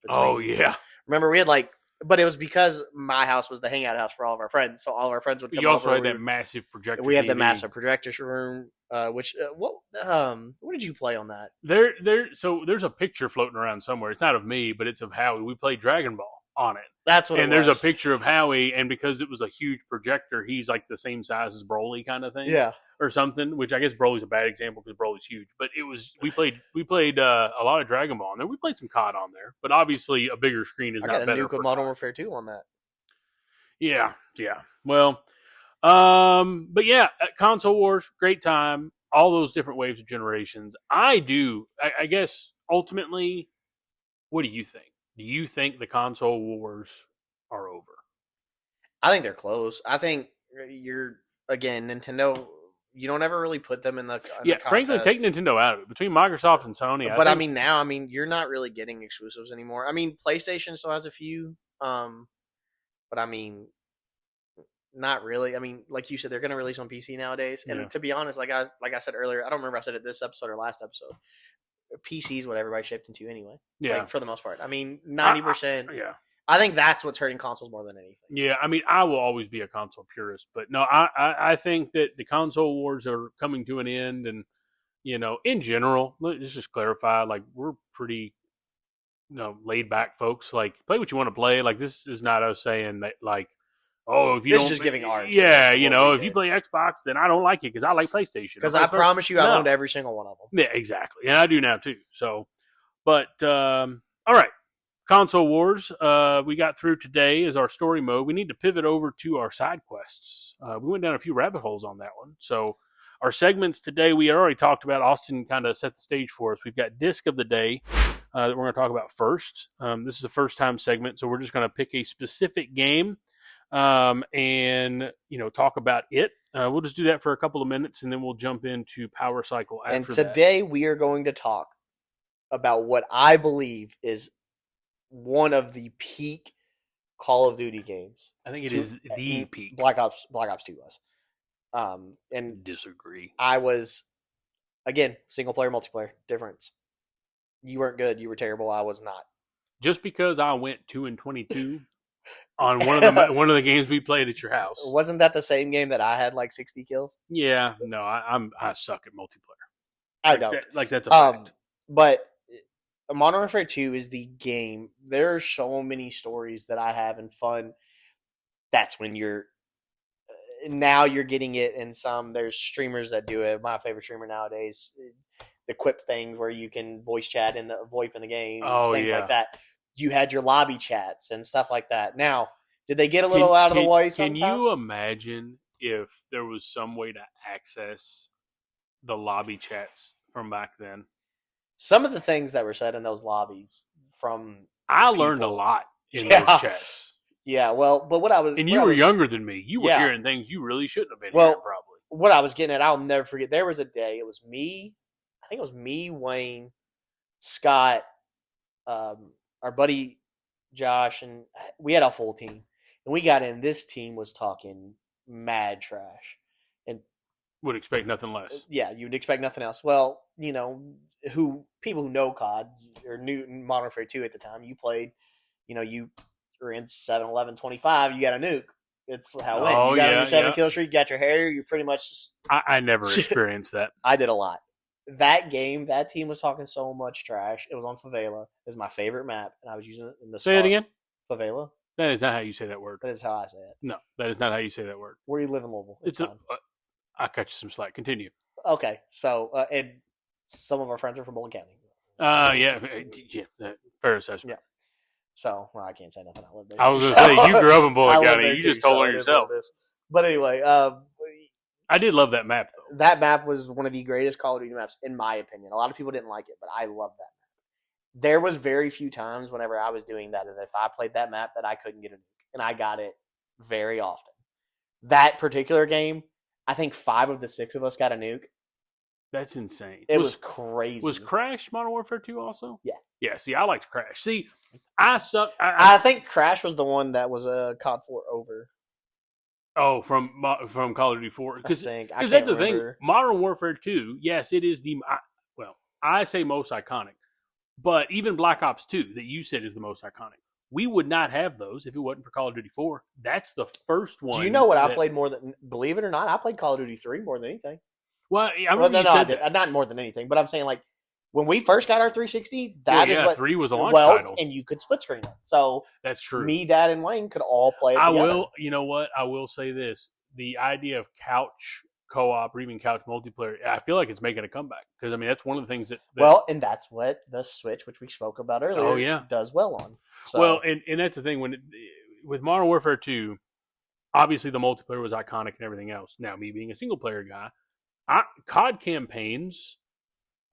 Remember, we had but it was because my house was the hangout house for all of our friends, so all of our friends would come over. You also had that massive projector. We had the massive projector room. Which what did you play on that? So there's a picture floating around somewhere. It's not of me, but it's of Howie. We played Dragon Ball on it. That's what. And there's a picture of Howie, and because it was a huge projector, he's like the same size as Broly, kind of thing. Yeah. Or something, which I guess Broly's a bad example because Broly's huge. But it was we played a lot of Dragon Ball on there. We played some COD on there, but obviously a bigger screen is not better. I got a Nuke Modern Warfare 2 on that. Yeah. Well, but yeah, console wars, great time. All those different waves of generations. I guess ultimately, what do you think? Do you think the console wars are over? I think they're close. I think Nintendo. You don't ever really put them in the frankly, take Nintendo out of it. Between Microsoft and Sony. Now, you're not really getting exclusives anymore. I mean, PlayStation still has a few, but I mean, not really. I mean, like you said, they're going to release on PC nowadays. And to be honest, like I said earlier, I don't remember if I said it this episode or last episode. PC is what everybody shipped into anyway. Yeah, like, for the most part. I mean, 90%. I think that's what's hurting consoles more than anything. Yeah, I mean, I will always be a console purist, but no, I think that the console wars are coming to an end, and in general, let's just clarify, like, we're pretty, laid back folks. Like, play what you want to play. Like, this is not us saying that, like, oh, if you don't, just giving art. Yeah, if you play Xbox, then I don't like it because I like PlayStation. Because I promise you, I owned every single one of them. Yeah, exactly, and I do now too. So, but all right. Console Wars, we got through today as our story mode. We need to pivot over to our side quests. We went down a few rabbit holes on that one. So our segments today, we already talked about. Austin kind of set the stage for us. We've got Disc of the Day that we're going to talk about first. This is a first-time segment, so we're just going to pick a specific game and talk about it. We'll just do that for a couple of minutes, and then we'll jump into Power Cycle after that. And today we are going to talk about what I believe is one of the peak Call of Duty games. I think it is the peak. Black Ops 2 was. And disagree. I was, again, single player, multiplayer, difference. You weren't good. You were terrible. I was not. Just because I went 2-22 on one of the games we played at your house. Wasn't that the same game that I had like 60 kills? Yeah, no, I suck at multiplayer. I don't. That's a fact. But Modern Warfare 2 is the game. There are so many stories that I have and fun. That's when now you're getting it in some. There's streamers that do it. My favorite streamer nowadays, the Quip things where you can voice chat in the VoIP in the game, things like that. you had your lobby chats and stuff like that. Now, did they get a little out of the way sometimes? Can you imagine if there was some way to access the lobby chats from back then? Some of the things that were said in those lobbies from I learned a lot in those chats. Yeah, well, but what I was... And you were younger than me. You were hearing things you really shouldn't have been hearing, probably. What I was getting at, I'll never forget. There was a day, it was me, I think it was me, Wayne, Scott, our buddy Josh, and we had a full team. And we got in, this team was talking mad trash. And would expect nothing less. Yeah, you would expect nothing else. Well, you know, people who know COD, or knew Modern Warfare 2 at the time, you played, you know, you were in 7-11-25, you got a nuke. It's how it went. You got your 7 kill streak, you got your hair, you're pretty much just... I never experienced that. I did a lot. That game, that team was talking so much trash. It was on Favela. It was my favorite map, and I was using it in the Say it again? Favela. That is not how you say that word. That is how I say it. No, that is not how you say that word. Where you live in Louisville. I cut you some slack. Continue. Okay, so, and some of our friends are from Bowling County. Yeah, fair assessment. Yeah. So, well, I can't say nothing. I live there. I was going to say, you grew up in Bowling County. You just told on yourself. But anyway, I did love that map, though. That map was one of the greatest Call of Duty maps, in my opinion. A lot of people didn't like it, but I love that map. There was very few times whenever I was doing that if I played that map that I couldn't get a nuke, and I got it very often. That particular game, I think 5 of the 6 of us got a nuke. That's insane. It was crazy. Was Crash Modern Warfare 2 also? Yeah. Yeah, see, I liked Crash. See, I suck. I think Crash was the one that was a COD 4 over. Oh, from Call of Duty 4? Because that's the thing. Modern Warfare 2, yes, it is I say most iconic. But even Black Ops 2, that you said is the most iconic. We would not have those if it wasn't for Call of Duty 4. That's the first one. Do you know what I played more than, believe it or not, I played Call of Duty 3 more than anything. Well, I remember you said that. Not more than anything, but I'm saying, like, when we first got our 360, what 3 was a launch title, and you could split screen it. So that's true. Me, Dad, and Wayne could all play it together. You know what? I will say this: the idea of couch co-op or even couch multiplayer, I feel like it's making a comeback because I mean that's one of the things that and that's what the Switch, which we spoke about earlier, does well on. So. Well, and that's the thing with Modern Warfare 2, obviously the multiplayer was iconic and everything else. Now, me being a single player guy, COD campaigns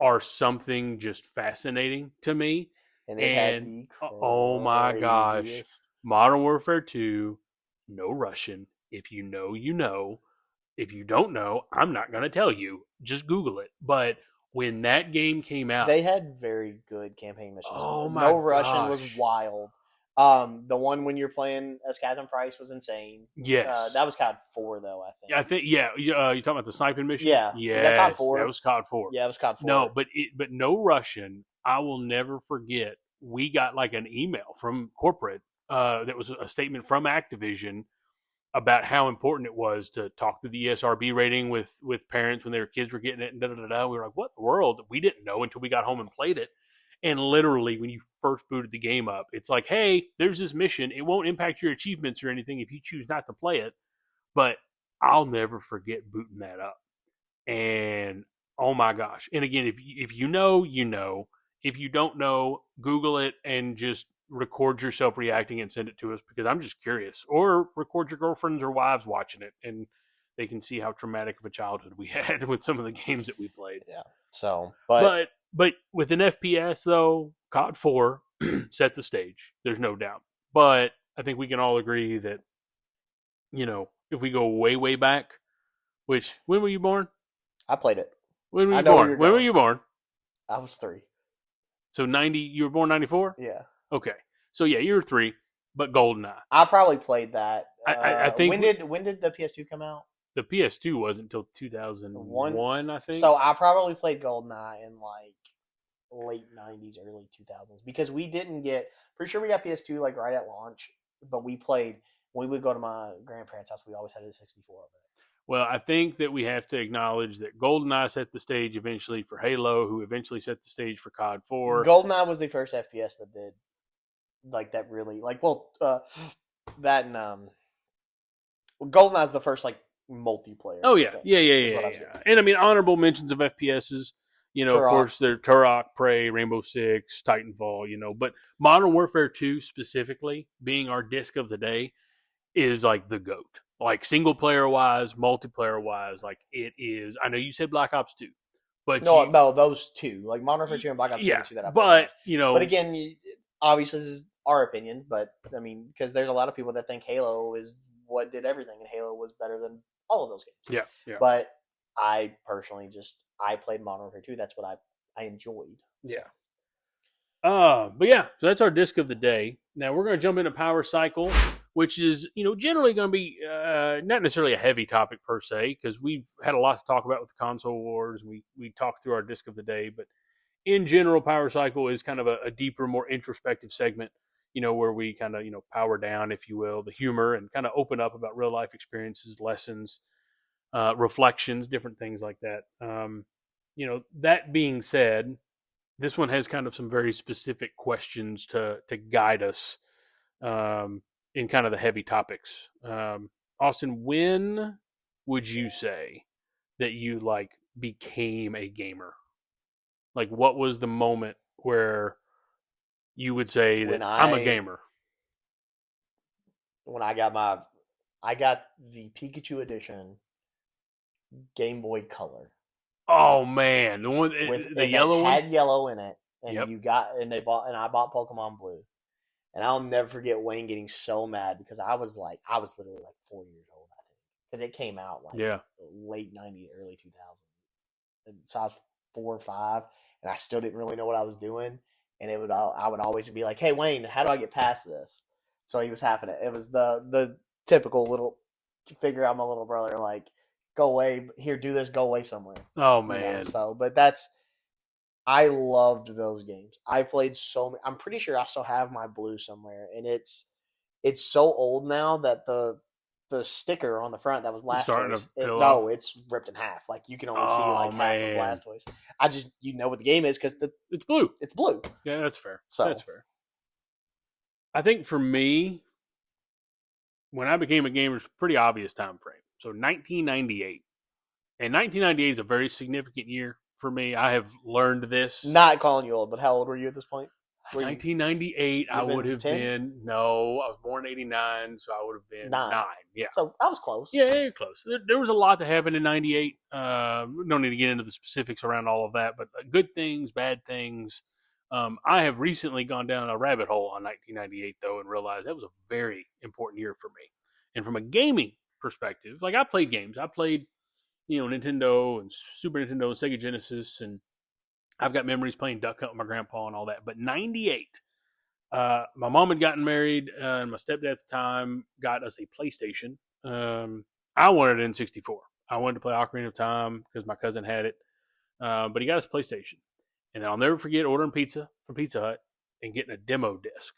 are something just fascinating to me. And oh my gosh, Modern Warfare 2, no Russian. If you know, you know. If you don't know, I'm not going to tell you. Just Google it. But when that game came out, they had very good campaign missions. Oh my No Russian was wild. The one when you're playing as Captain Price was insane. Yes. That was COD 4, though, I think. You talking about the sniping mission? Yeah. Yes, was that COD 4? That was COD 4. Yeah, it was COD 4. No, but no Russian. I will never forget. We got like an email from corporate that was a statement from Activision about how important it was to talk through the ESRB rating with parents when their kids were getting it and da-da-da-da. We were like, what in the world? We didn't know until we got home and played it. And literally, when you first booted the game up, it's like, hey, there's this mission. It won't impact your achievements or anything if you choose not to play it. But I'll never forget booting that up. And, oh my gosh. And again, if you know, you know. If you don't know, Google it and just record yourself reacting and send it to us because I'm just curious. Or record your girlfriends or wives watching it and they can see how traumatic of a childhood we had with some of the games that we played. Yeah. So, but with an FPS though, COD 4 set the stage. There's no doubt. But I think we can all agree that, you know, if we go way, way back, which, when were you born? I played it. When were you born? When were you born? I was 3. So 90, you were born 94? Yeah. Okay. So yeah, you were 3, but GoldenEye. I probably played that. I think when did the PS2 come out? The PS2 wasn't until 2001, I think. So I probably played GoldenEye in like late 90s, early 2000s because we didn't get, pretty sure we got PS2 like right at launch, but we played, when we would go to my grandparents' house, we always had a 64 of it. Well, I think that we have to acknowledge that GoldenEye set the stage eventually for Halo, who eventually set the stage for COD 4. GoldenEye was the first FPS that did, like, that really, like, that and, GoldenEye's the first, like, multiplayer. Oh, yeah. Yeah. And, I mean, honorable mentions of FPSs. Of Turok. course, they're Turok, Prey, Rainbow Six, Titanfall, but Modern Warfare 2 specifically, being our disc of the day, is like the GOAT. Like single player wise, multiplayer wise, like it is. I know you said Black Ops 2, but No, those two, like Modern Warfare 2 and Black Ops 2, are yeah, the two that I played the but most. But again, obviously, this is our opinion. But I mean, because there's a lot of people that think Halo is what did everything, and Halo was better than all of those games. yeah. But I personally I played Modern Warfare 2. That's what I enjoyed. Yeah. But yeah, so that's our disc of the day. Now we're going to jump into Power Cycle, which is, generally going to be not necessarily a heavy topic per se, because we've had a lot to talk about with the console wars. We talked through our disc of the day, but in general, Power Cycle is kind of a deeper, more introspective segment, where we kind of, power down, if you will, the humor and kind of open up about real life experiences, lessons, reflections, different things like that. That being said, this one has kind of some very specific questions to guide us in kind of the heavy topics. Austin, when would you say that you became a gamer? Like, what was the moment where you would say that I'm a gamer? When I got the Pikachu edition Game Boy Color. Oh man, the one with the yellow one had yellow in it, and Yep. I bought Pokemon Blue, and I'll never forget Wayne getting so mad because I was literally like 4 years old, I think, because it came out late '90s, early 2000s, and so I was 4 or 5, and I still didn't really know what I was doing, and I would always be like, "Hey Wayne, how do I get past this?" So he was having it. It was the typical little figure out my little brother like. Go away here, do this, go away somewhere. Oh man. But I loved those games. I played so many. I'm pretty sure I still have my Blue somewhere, and it's so old now that the sticker on the front that was Blastoise, it's ripped in half. Like you can only see like half of Blastoise. I just what the game is because it's blue. It's blue. Yeah, that's fair. So that's fair. I think for me, when I became a gamer, it's a pretty obvious time frame. So 1998. And 1998 is a very significant year for me. I have learned this. Not calling you old, but how old were you at this point? 1998, I would have been, no, I was born in 89, so I would have been 9. Yeah. So I was close. Yeah, you're close. There was a lot that happened in 98. No need to get into the specifics around all of that, but good things, bad things. I have recently gone down a rabbit hole on 1998, though, and realized that was a very important year for me. And from a gaming perspective, like I played games. I played, Nintendo and Super Nintendo and Sega Genesis, and I've got memories playing Duck Hunt with my grandpa and all that. But 98, my mom had gotten married, and my stepdad at the time got us a PlayStation. I wanted an N64. I wanted to play Ocarina of Time because my cousin had it, but he got us a PlayStation. And then I'll never forget ordering pizza from Pizza Hut and getting a demo disc.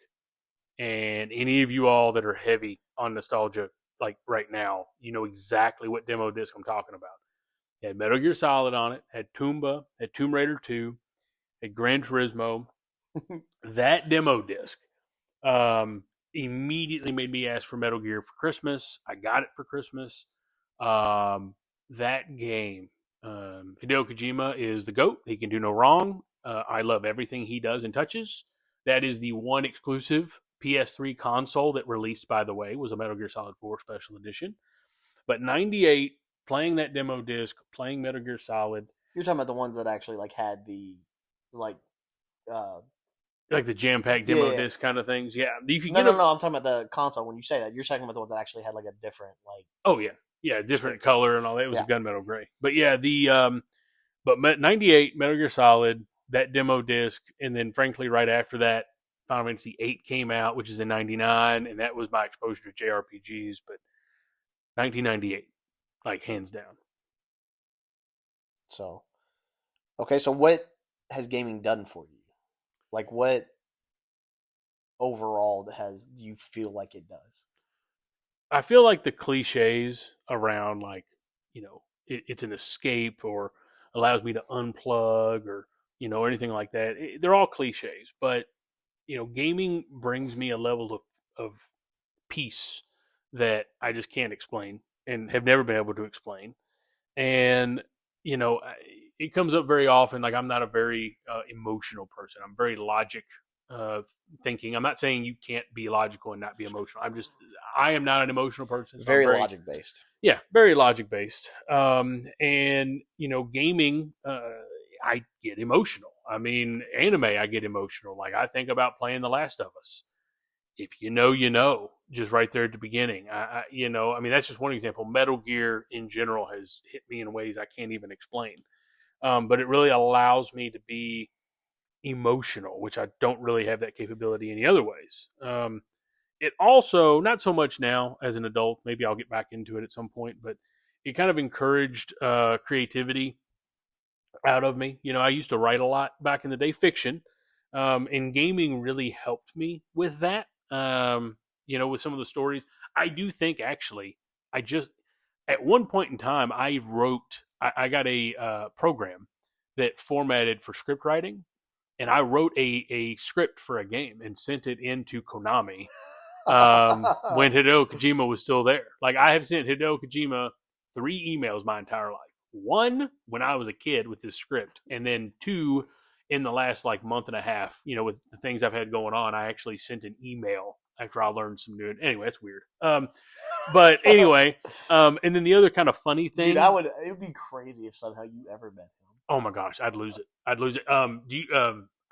And any of you all that are heavy on nostalgia, like right now, you know exactly what demo disc I'm talking about. It had Metal Gear Solid on it, had Tomba, had Tomb Raider 2, had Gran Turismo. That demo disc immediately made me ask for Metal Gear for Christmas. I got it for Christmas. That game, Hideo Kojima is the GOAT. He can do no wrong. I love everything he does and touches. That is the one exclusive PS3 console that released, by the way, was a Metal Gear Solid 4 Special Edition. But 98, playing that demo disc, playing Metal Gear Solid. You're talking about the ones that actually had the like the jam-packed demo disc kind of things. Yeah, you can no. I'm talking about the console. When you say that, you're talking about the ones that actually had a different Oh yeah, different color and all that. It was a gunmetal gray. But yeah, but 98 Metal Gear Solid, that demo disc, and then frankly right after that, Final Fantasy VIII came out, which is in 99, and that was my exposure to JRPGs. But 1998, hands down. So, okay, so what has gaming done for you? What overall do you feel like it does? I feel like the cliches around it's an escape or allows me to unplug or anything like that. They're all cliches, but gaming brings me a level of peace that I just can't explain and have never been able to explain. And it comes up very often. Like I'm not a very emotional person. I'm very logic thinking. I'm not saying you can't be logical and not be emotional. I am not an emotional person. So very logic based. Yeah, very logic based. And gaming, I get emotional. I mean, anime, I get emotional. Like I think about playing The Last of Us. If you know, just right there at the beginning. I mean, that's just one example. Metal Gear in general has hit me in ways I can't even explain. But it really allows me to be emotional, which I don't really have that capability any other ways. It also, not so much now as an adult, maybe I'll get back into it at some point, but it kind of encouraged creativity out of me. I used to write a lot back in the day, fiction, and gaming really helped me with that. With some of the stories, I do think actually, I just at one point in time, I got a program that formatted for script writing, and I wrote a script for a game and sent it into Konami when Hideo Kojima was still there. Like I have sent Hideo Kojima 3 emails my entire life. 1 when I was a kid with this script, and then 2 in the last like month and a half. With the things I've had going on, I actually sent an email after I learned some new. Anyway, that's weird. But anyway, and then the other kind of funny thing, dude, it would be crazy if somehow you ever met him. Oh my gosh, I'd lose it.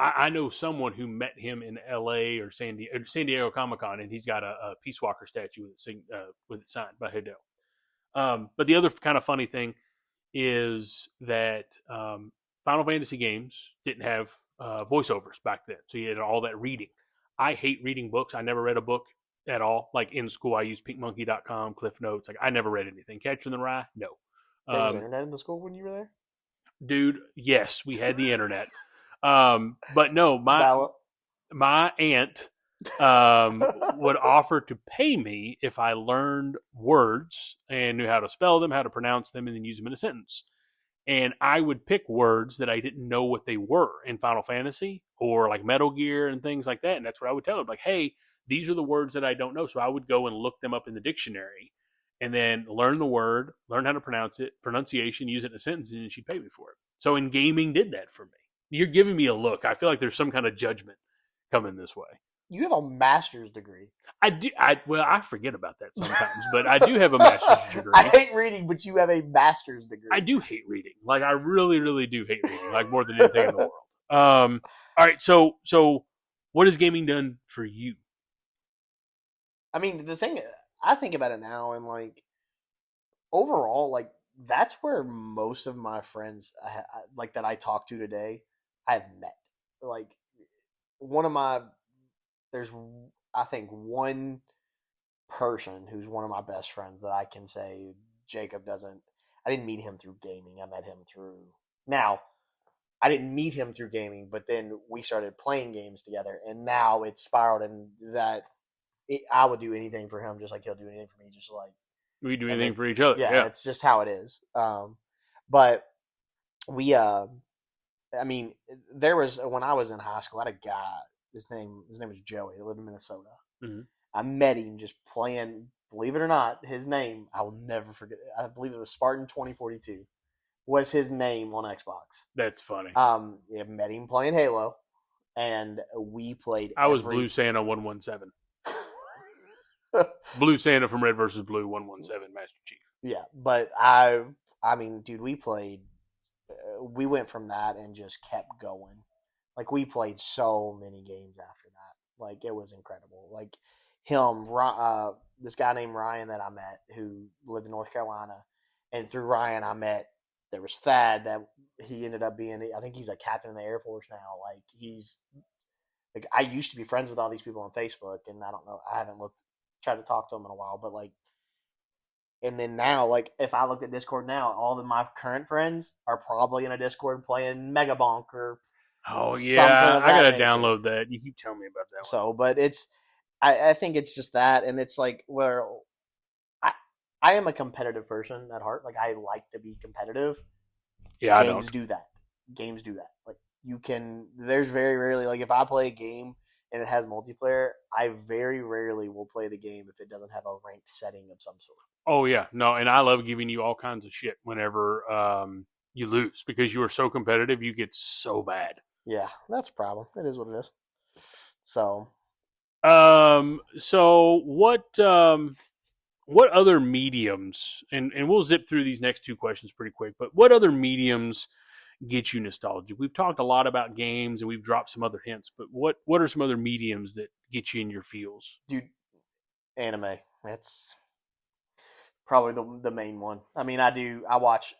I know someone who met him in L.A. or San Diego Comic-Con, and he's got a Peace Walker statue with it signed by Hideo. But the other kind of funny thing is that Final Fantasy games didn't have voiceovers back then, so you had all that reading. I hate reading books. I never read a book at all. Like in school, I used pinkmonkey.com, Cliff Notes. Like I never read anything. Catcher in the Rye, no. There was internet in the school when you were there? Dude, yes, we had the internet. But no, my aunt would offer to pay me if I learned words and knew how to spell them, how to pronounce them, and then use them in a sentence. And I would pick words that I didn't know what they were in Final Fantasy or like Metal Gear and things like that. And that's what I would tell them. Like, hey, these are the words that I don't know. So I would go and look them up in the dictionary and then learn the word, learn how to pronounce it, pronunciation, use it in a sentence, and then she'd pay me for it. So in gaming did that for me. You're giving me a look. I feel like there's some kind of judgment coming this way. You have a master's degree. I do. I forget about that sometimes, but I do have a master's degree. I hate reading, but you have a master's degree. I do hate reading. Like I really, really do hate reading. Like more than anything in the world. All right. So what has gaming done for you? I mean, the thing I think about it now, and like overall, like that's where most of my friends, like that I talk to today, I've met. Like there's I think one person who's one of my best friends that I can say Jacob doesn't. I didn't meet him through gaming. I met him through. Now, I didn't meet him through gaming, but then we started playing games together, and now it's spiraled in that I would do anything for him, just like he'll do anything for me. Just like we do anything for each other. Yeah, it's just how it is. But we, I mean, there was when I was in high school, I had a guy. His name was Joey. He lived in Minnesota. Mm-hmm. I met him just playing. Believe it or not, his name I will never forget. I believe it was Spartan 2042 was his name on Xbox. That's funny. Yeah, met him playing Halo, and we played. I was Blue Santa 117. Blue Santa from Red vs. Blue 117 Master Chief. Yeah, but I mean, dude, we played. We went from that and just kept going. Like we played so many games after that. Like it was incredible. Like him, this guy named Ryan that I met who lived in North Carolina, and through Ryan I met. There was Thad that he ended up being. I think he's a captain in the Air Force now. Like he's. Like I used to be friends with all these people on Facebook, and I don't know. I haven't tried to talk to them in a while, but like. And then now, like, if I looked at Discord now, all of my current friends are probably in a Discord playing Mega Bonk or. Oh yeah, I gotta download that. You keep telling me about that. So, but I think it's just that, and it's like where I am a competitive person at heart. Like I like to be competitive. Yeah, Games do that. Games do that. Like you can. There's very rarely like if I play a game and it has multiplayer, I very rarely will play the game if it doesn't have a ranked setting of some sort. Oh yeah, no, and I love giving you all kinds of shit whenever you lose because you are so competitive. You get so bad. Yeah, that's a problem. It is what it is. So, so what other mediums, and we'll zip through these next two questions pretty quick, but what other mediums get you nostalgic? We've talked a lot about games and we've dropped some other hints, but what are some other mediums that get you in your feels? dude, anime. That's probably the main one. I mean, I watch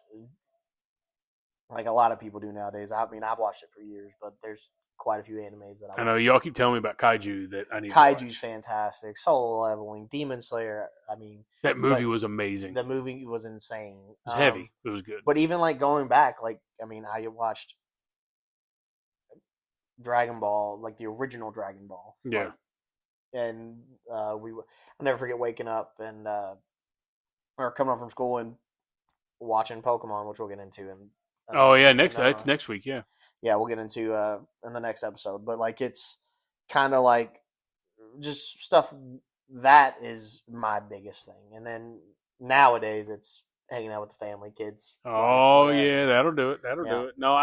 like a lot of people do nowadays. I mean, I've watched it for years, but there's quite a few animes that I know y'all keep telling me about Kaiju that I need Kaiju's to watch. fantastic. Solo Leveling, Demon Slayer. I mean, That movie was amazing. The movie was insane. It was heavy. It was good. But even like going back, like I mean, I watched Dragon Ball, like the original Dragon Ball. Yeah. Like, and I'll never forget waking up and or coming home from school and watching Pokemon, which we'll get into. And that's next week. Yeah. Yeah, we'll get into in the next episode. But like, it's kind of like just stuff that is my biggest thing. And then nowadays, it's hanging out with the family, kids. Oh yeah, that'll do it. That'll do it. No,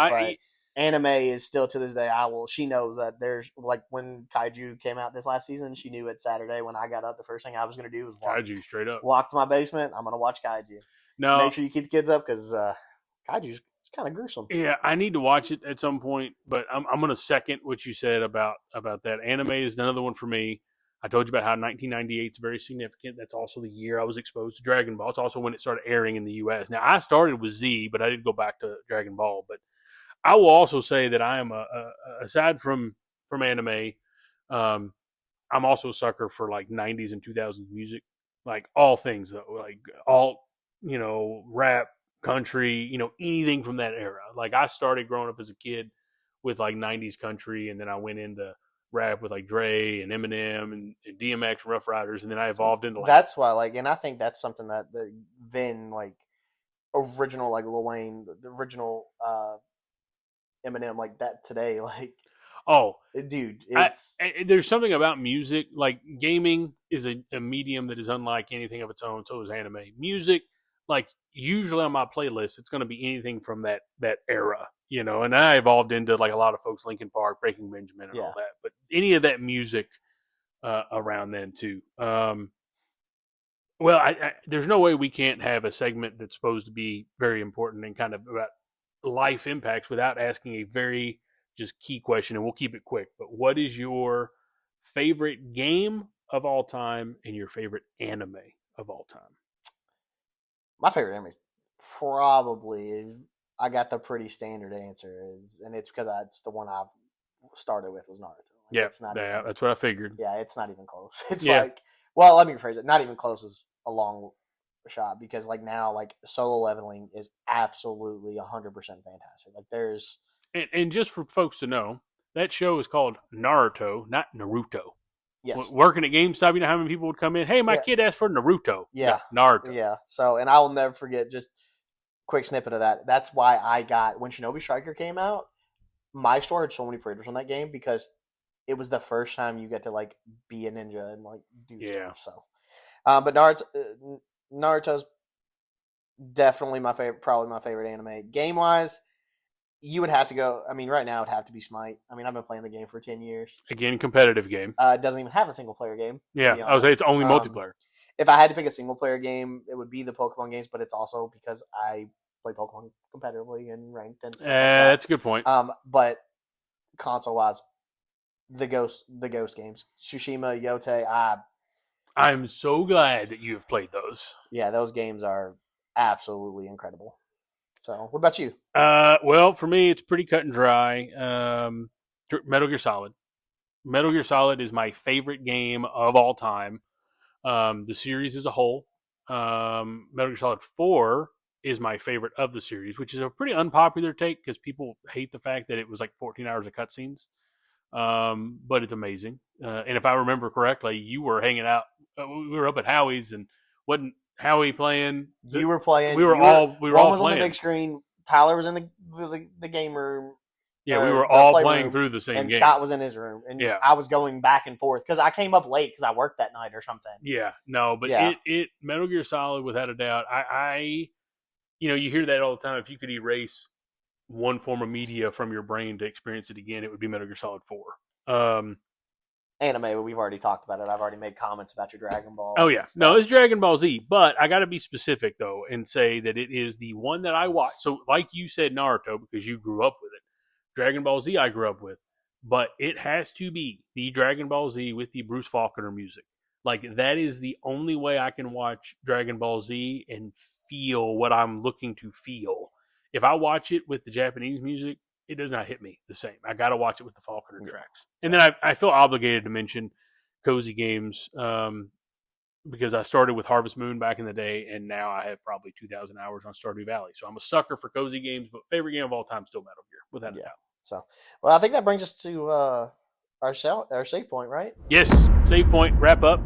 anime is still to this day. She knows that there's like when Kaiju came out this last season, she knew it Saturday when I got up. The first thing I was going to do was Kaiju straight up. Walk to my basement. I'm going to watch Kaiju. No, make sure you keep the kids up because Kaiju's kind of gruesome. Yeah, I need to watch it at some point, but I'm going to second what you said about that. Anime is another one for me. I told you about how 1998 is very significant. That's also the year I was exposed to Dragon Ball. It's also when it started airing in the U.S. Now, I started with Z, but I didn't go back to Dragon Ball. But I will also say that I am, aside from anime, I'm also a sucker for like 90s and 2000s music. Like all things, though. Like all, rap, country, anything from that era. Like I started growing up as a kid with like 90s country, and then I went into rap with like Dre and Eminem and DMX, Rough Riders, and then I evolved into like that's why and I think that's something that then like original like Lil Wayne, the original Eminem like that today, like dude, there's something about music. Like gaming is a medium that is unlike anything of its own. So is anime. Music, like usually on my playlist, it's going to be anything from that era, and I evolved into like a lot of folks, Linkin Park, Breaking Benjamin, and all that. But any of that music around then too. Well, there's no way we can't have a segment that's supposed to be very important and kind of about life impacts without asking a very just key question, and we'll keep it quick. But what is your favorite game of all time and your favorite anime of all time? My favorite anime is probably, I got the pretty standard answer, and it's because it's the one I started with was Naruto. That's what I figured. Yeah, it's not even close. It's like, well, let me rephrase it. Not even close is a long shot because like now, like Solo Leveling is absolutely 100% fantastic. Like there's, and just for folks to know, that show is called Naruto, not Naruto. Yes. Working at GameStop, you know how many people would come in? Hey, my kid asked for Naruto. Yeah. Naruto. Yeah. So, and I will never forget, just quick snippet of that. That's why I got, when Shinobi Striker came out, my store had so many pre-orders on that game because it was the first time you get to like be a ninja and like do stuff. So, but Naruto's definitely my favorite, probably my favorite anime. Game-wise, you would have to go. I mean, right now it'd have to be Smite. I mean, I've been playing the game for 10 years. Again, competitive game. It doesn't even have a single player game. Yeah, I would say it's only multiplayer. If I had to pick a single player game, it would be the Pokemon games, but it's also because I play Pokemon competitively and ranked and stuff like that. That's a good point. But console wise, the Ghost games, Tsushima, Yote. I'm so glad that you have played those. Yeah, those games are absolutely incredible. So, what about you? Well, for me, it's pretty cut and dry. Metal Gear Solid. Metal Gear Solid is my favorite game of all time. The series as a whole. Metal Gear Solid 4 is my favorite of the series, which is a pretty unpopular take because people hate the fact that it was like 14 hours of cutscenes. But it's amazing. And if I remember correctly, you were hanging out. We were up at Howie's, and wasn't Howie playing? You were playing. We were all playing. On the big screen. Tyler was in the game room. Yeah, we were all playing through the same game. And game. Scott was in his room. And I was going back and forth because I came up late because I worked that night or something. Yeah, no, but it Metal Gear Solid, without a doubt, you hear that all the time. If you could erase one form of media from your brain to experience it again, it would be Metal Gear Solid 4. Anime, we've already talked about it. I've already made comments about your Dragon Ball. Oh, yeah. No, it's Dragon Ball Z. But I got to be specific, though, and say that it is the one that I watched. So, like you said, Naruto, because you grew up with it. Dragon Ball Z, I grew up with. But it has to be the Dragon Ball Z with the Bruce Faulconer music. Like, that is the only way I can watch Dragon Ball Z and feel what I'm looking to feel. If I watch it with the Japanese music, it does not hit me the same. I got to watch it with the Faulconer tracks. And then I feel obligated to mention Cozy Games because I started with Harvest Moon back in the day, and now I have probably 2,000 hours on Stardew Valley. So I'm a sucker for Cozy Games, but favorite game of all time still Metal Gear, without a doubt. So, well, I think that brings us to our save point, right? Yes, save point, wrap up.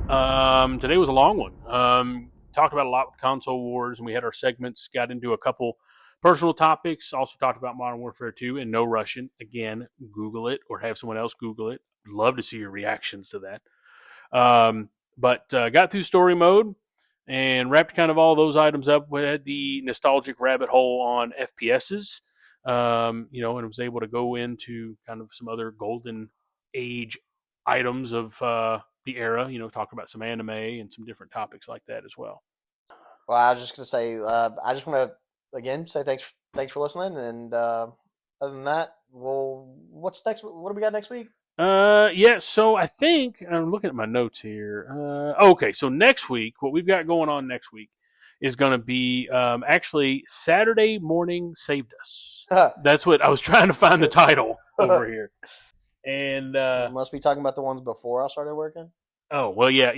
Today was a long one. Talked about a lot with console wars, and we had our segments, got into a couple personal topics, also talked about Modern Warfare 2 and No Russian. Again, Google it or have someone else Google it. Love to see your reactions to that. But got through story mode and wrapped kind of all those items up. We had the nostalgic rabbit hole on FPSs, and was able to go into kind of some other golden age items of the era, talk about some anime and some different topics like that as well. Well, I was just going to say, I just want to, again, say thanks for listening. And other than that, what's next? What do we got next week? So I think I'm looking at my notes here. Okay, so next week, what we've got going on next week is going to be actually Saturday Morning Saved Us. That's what I was trying to find the title over here. And you must be talking about the ones before I started working. Oh, well, yeah.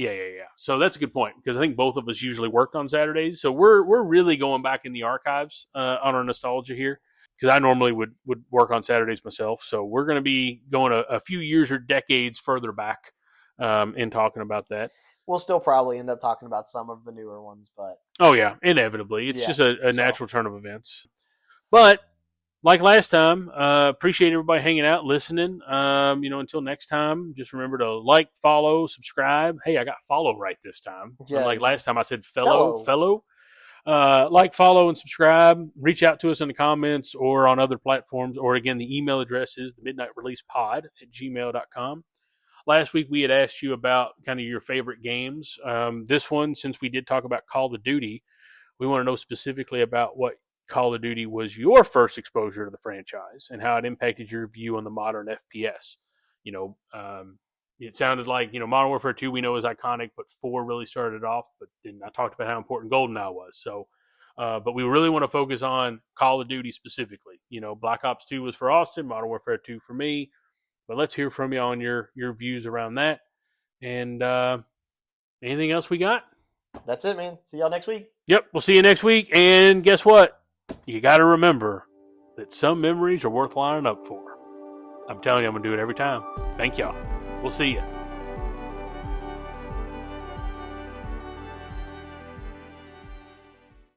So that's a good point because I think both of us usually worked on Saturdays. So we're really going back in the archives on our nostalgia here because I normally would work on Saturdays myself. So we're going to be going a few years or decades further back in talking about that. We'll still probably end up talking about some of the newer ones, but... Oh, yeah, inevitably. It's just a natural turn of events. But... like last time, appreciate everybody hanging out, listening. Until next time, just remember to like, follow, subscribe. Hey, I got follow right this time. Yeah. Unlike last time, I said fellow. Like, follow, and subscribe. Reach out to us in the comments or on other platforms. Or, again, the email address is themidnightreleasepod@gmail.com. Last week, we had asked you about kind of your favorite games. This one, since we did talk about Call of Duty, we want to know specifically about what Call of Duty was your first exposure to the franchise and how it impacted your view on the modern FPS. It sounded like, Modern Warfare 2 we know is iconic, but 4 really started it off. But then I talked about how important GoldenEye was. So, but we really want to focus on Call of Duty specifically. Black Ops 2 was for Austin, Modern Warfare 2 for me. But let's hear from you on your views around that. And anything else we got? That's it, man. See y'all next week. Yep, we'll see you next week. And guess what? You got to remember that some memories are worth lining up for. I'm telling you, I'm going to do it every time. Thank y'all. We'll see you.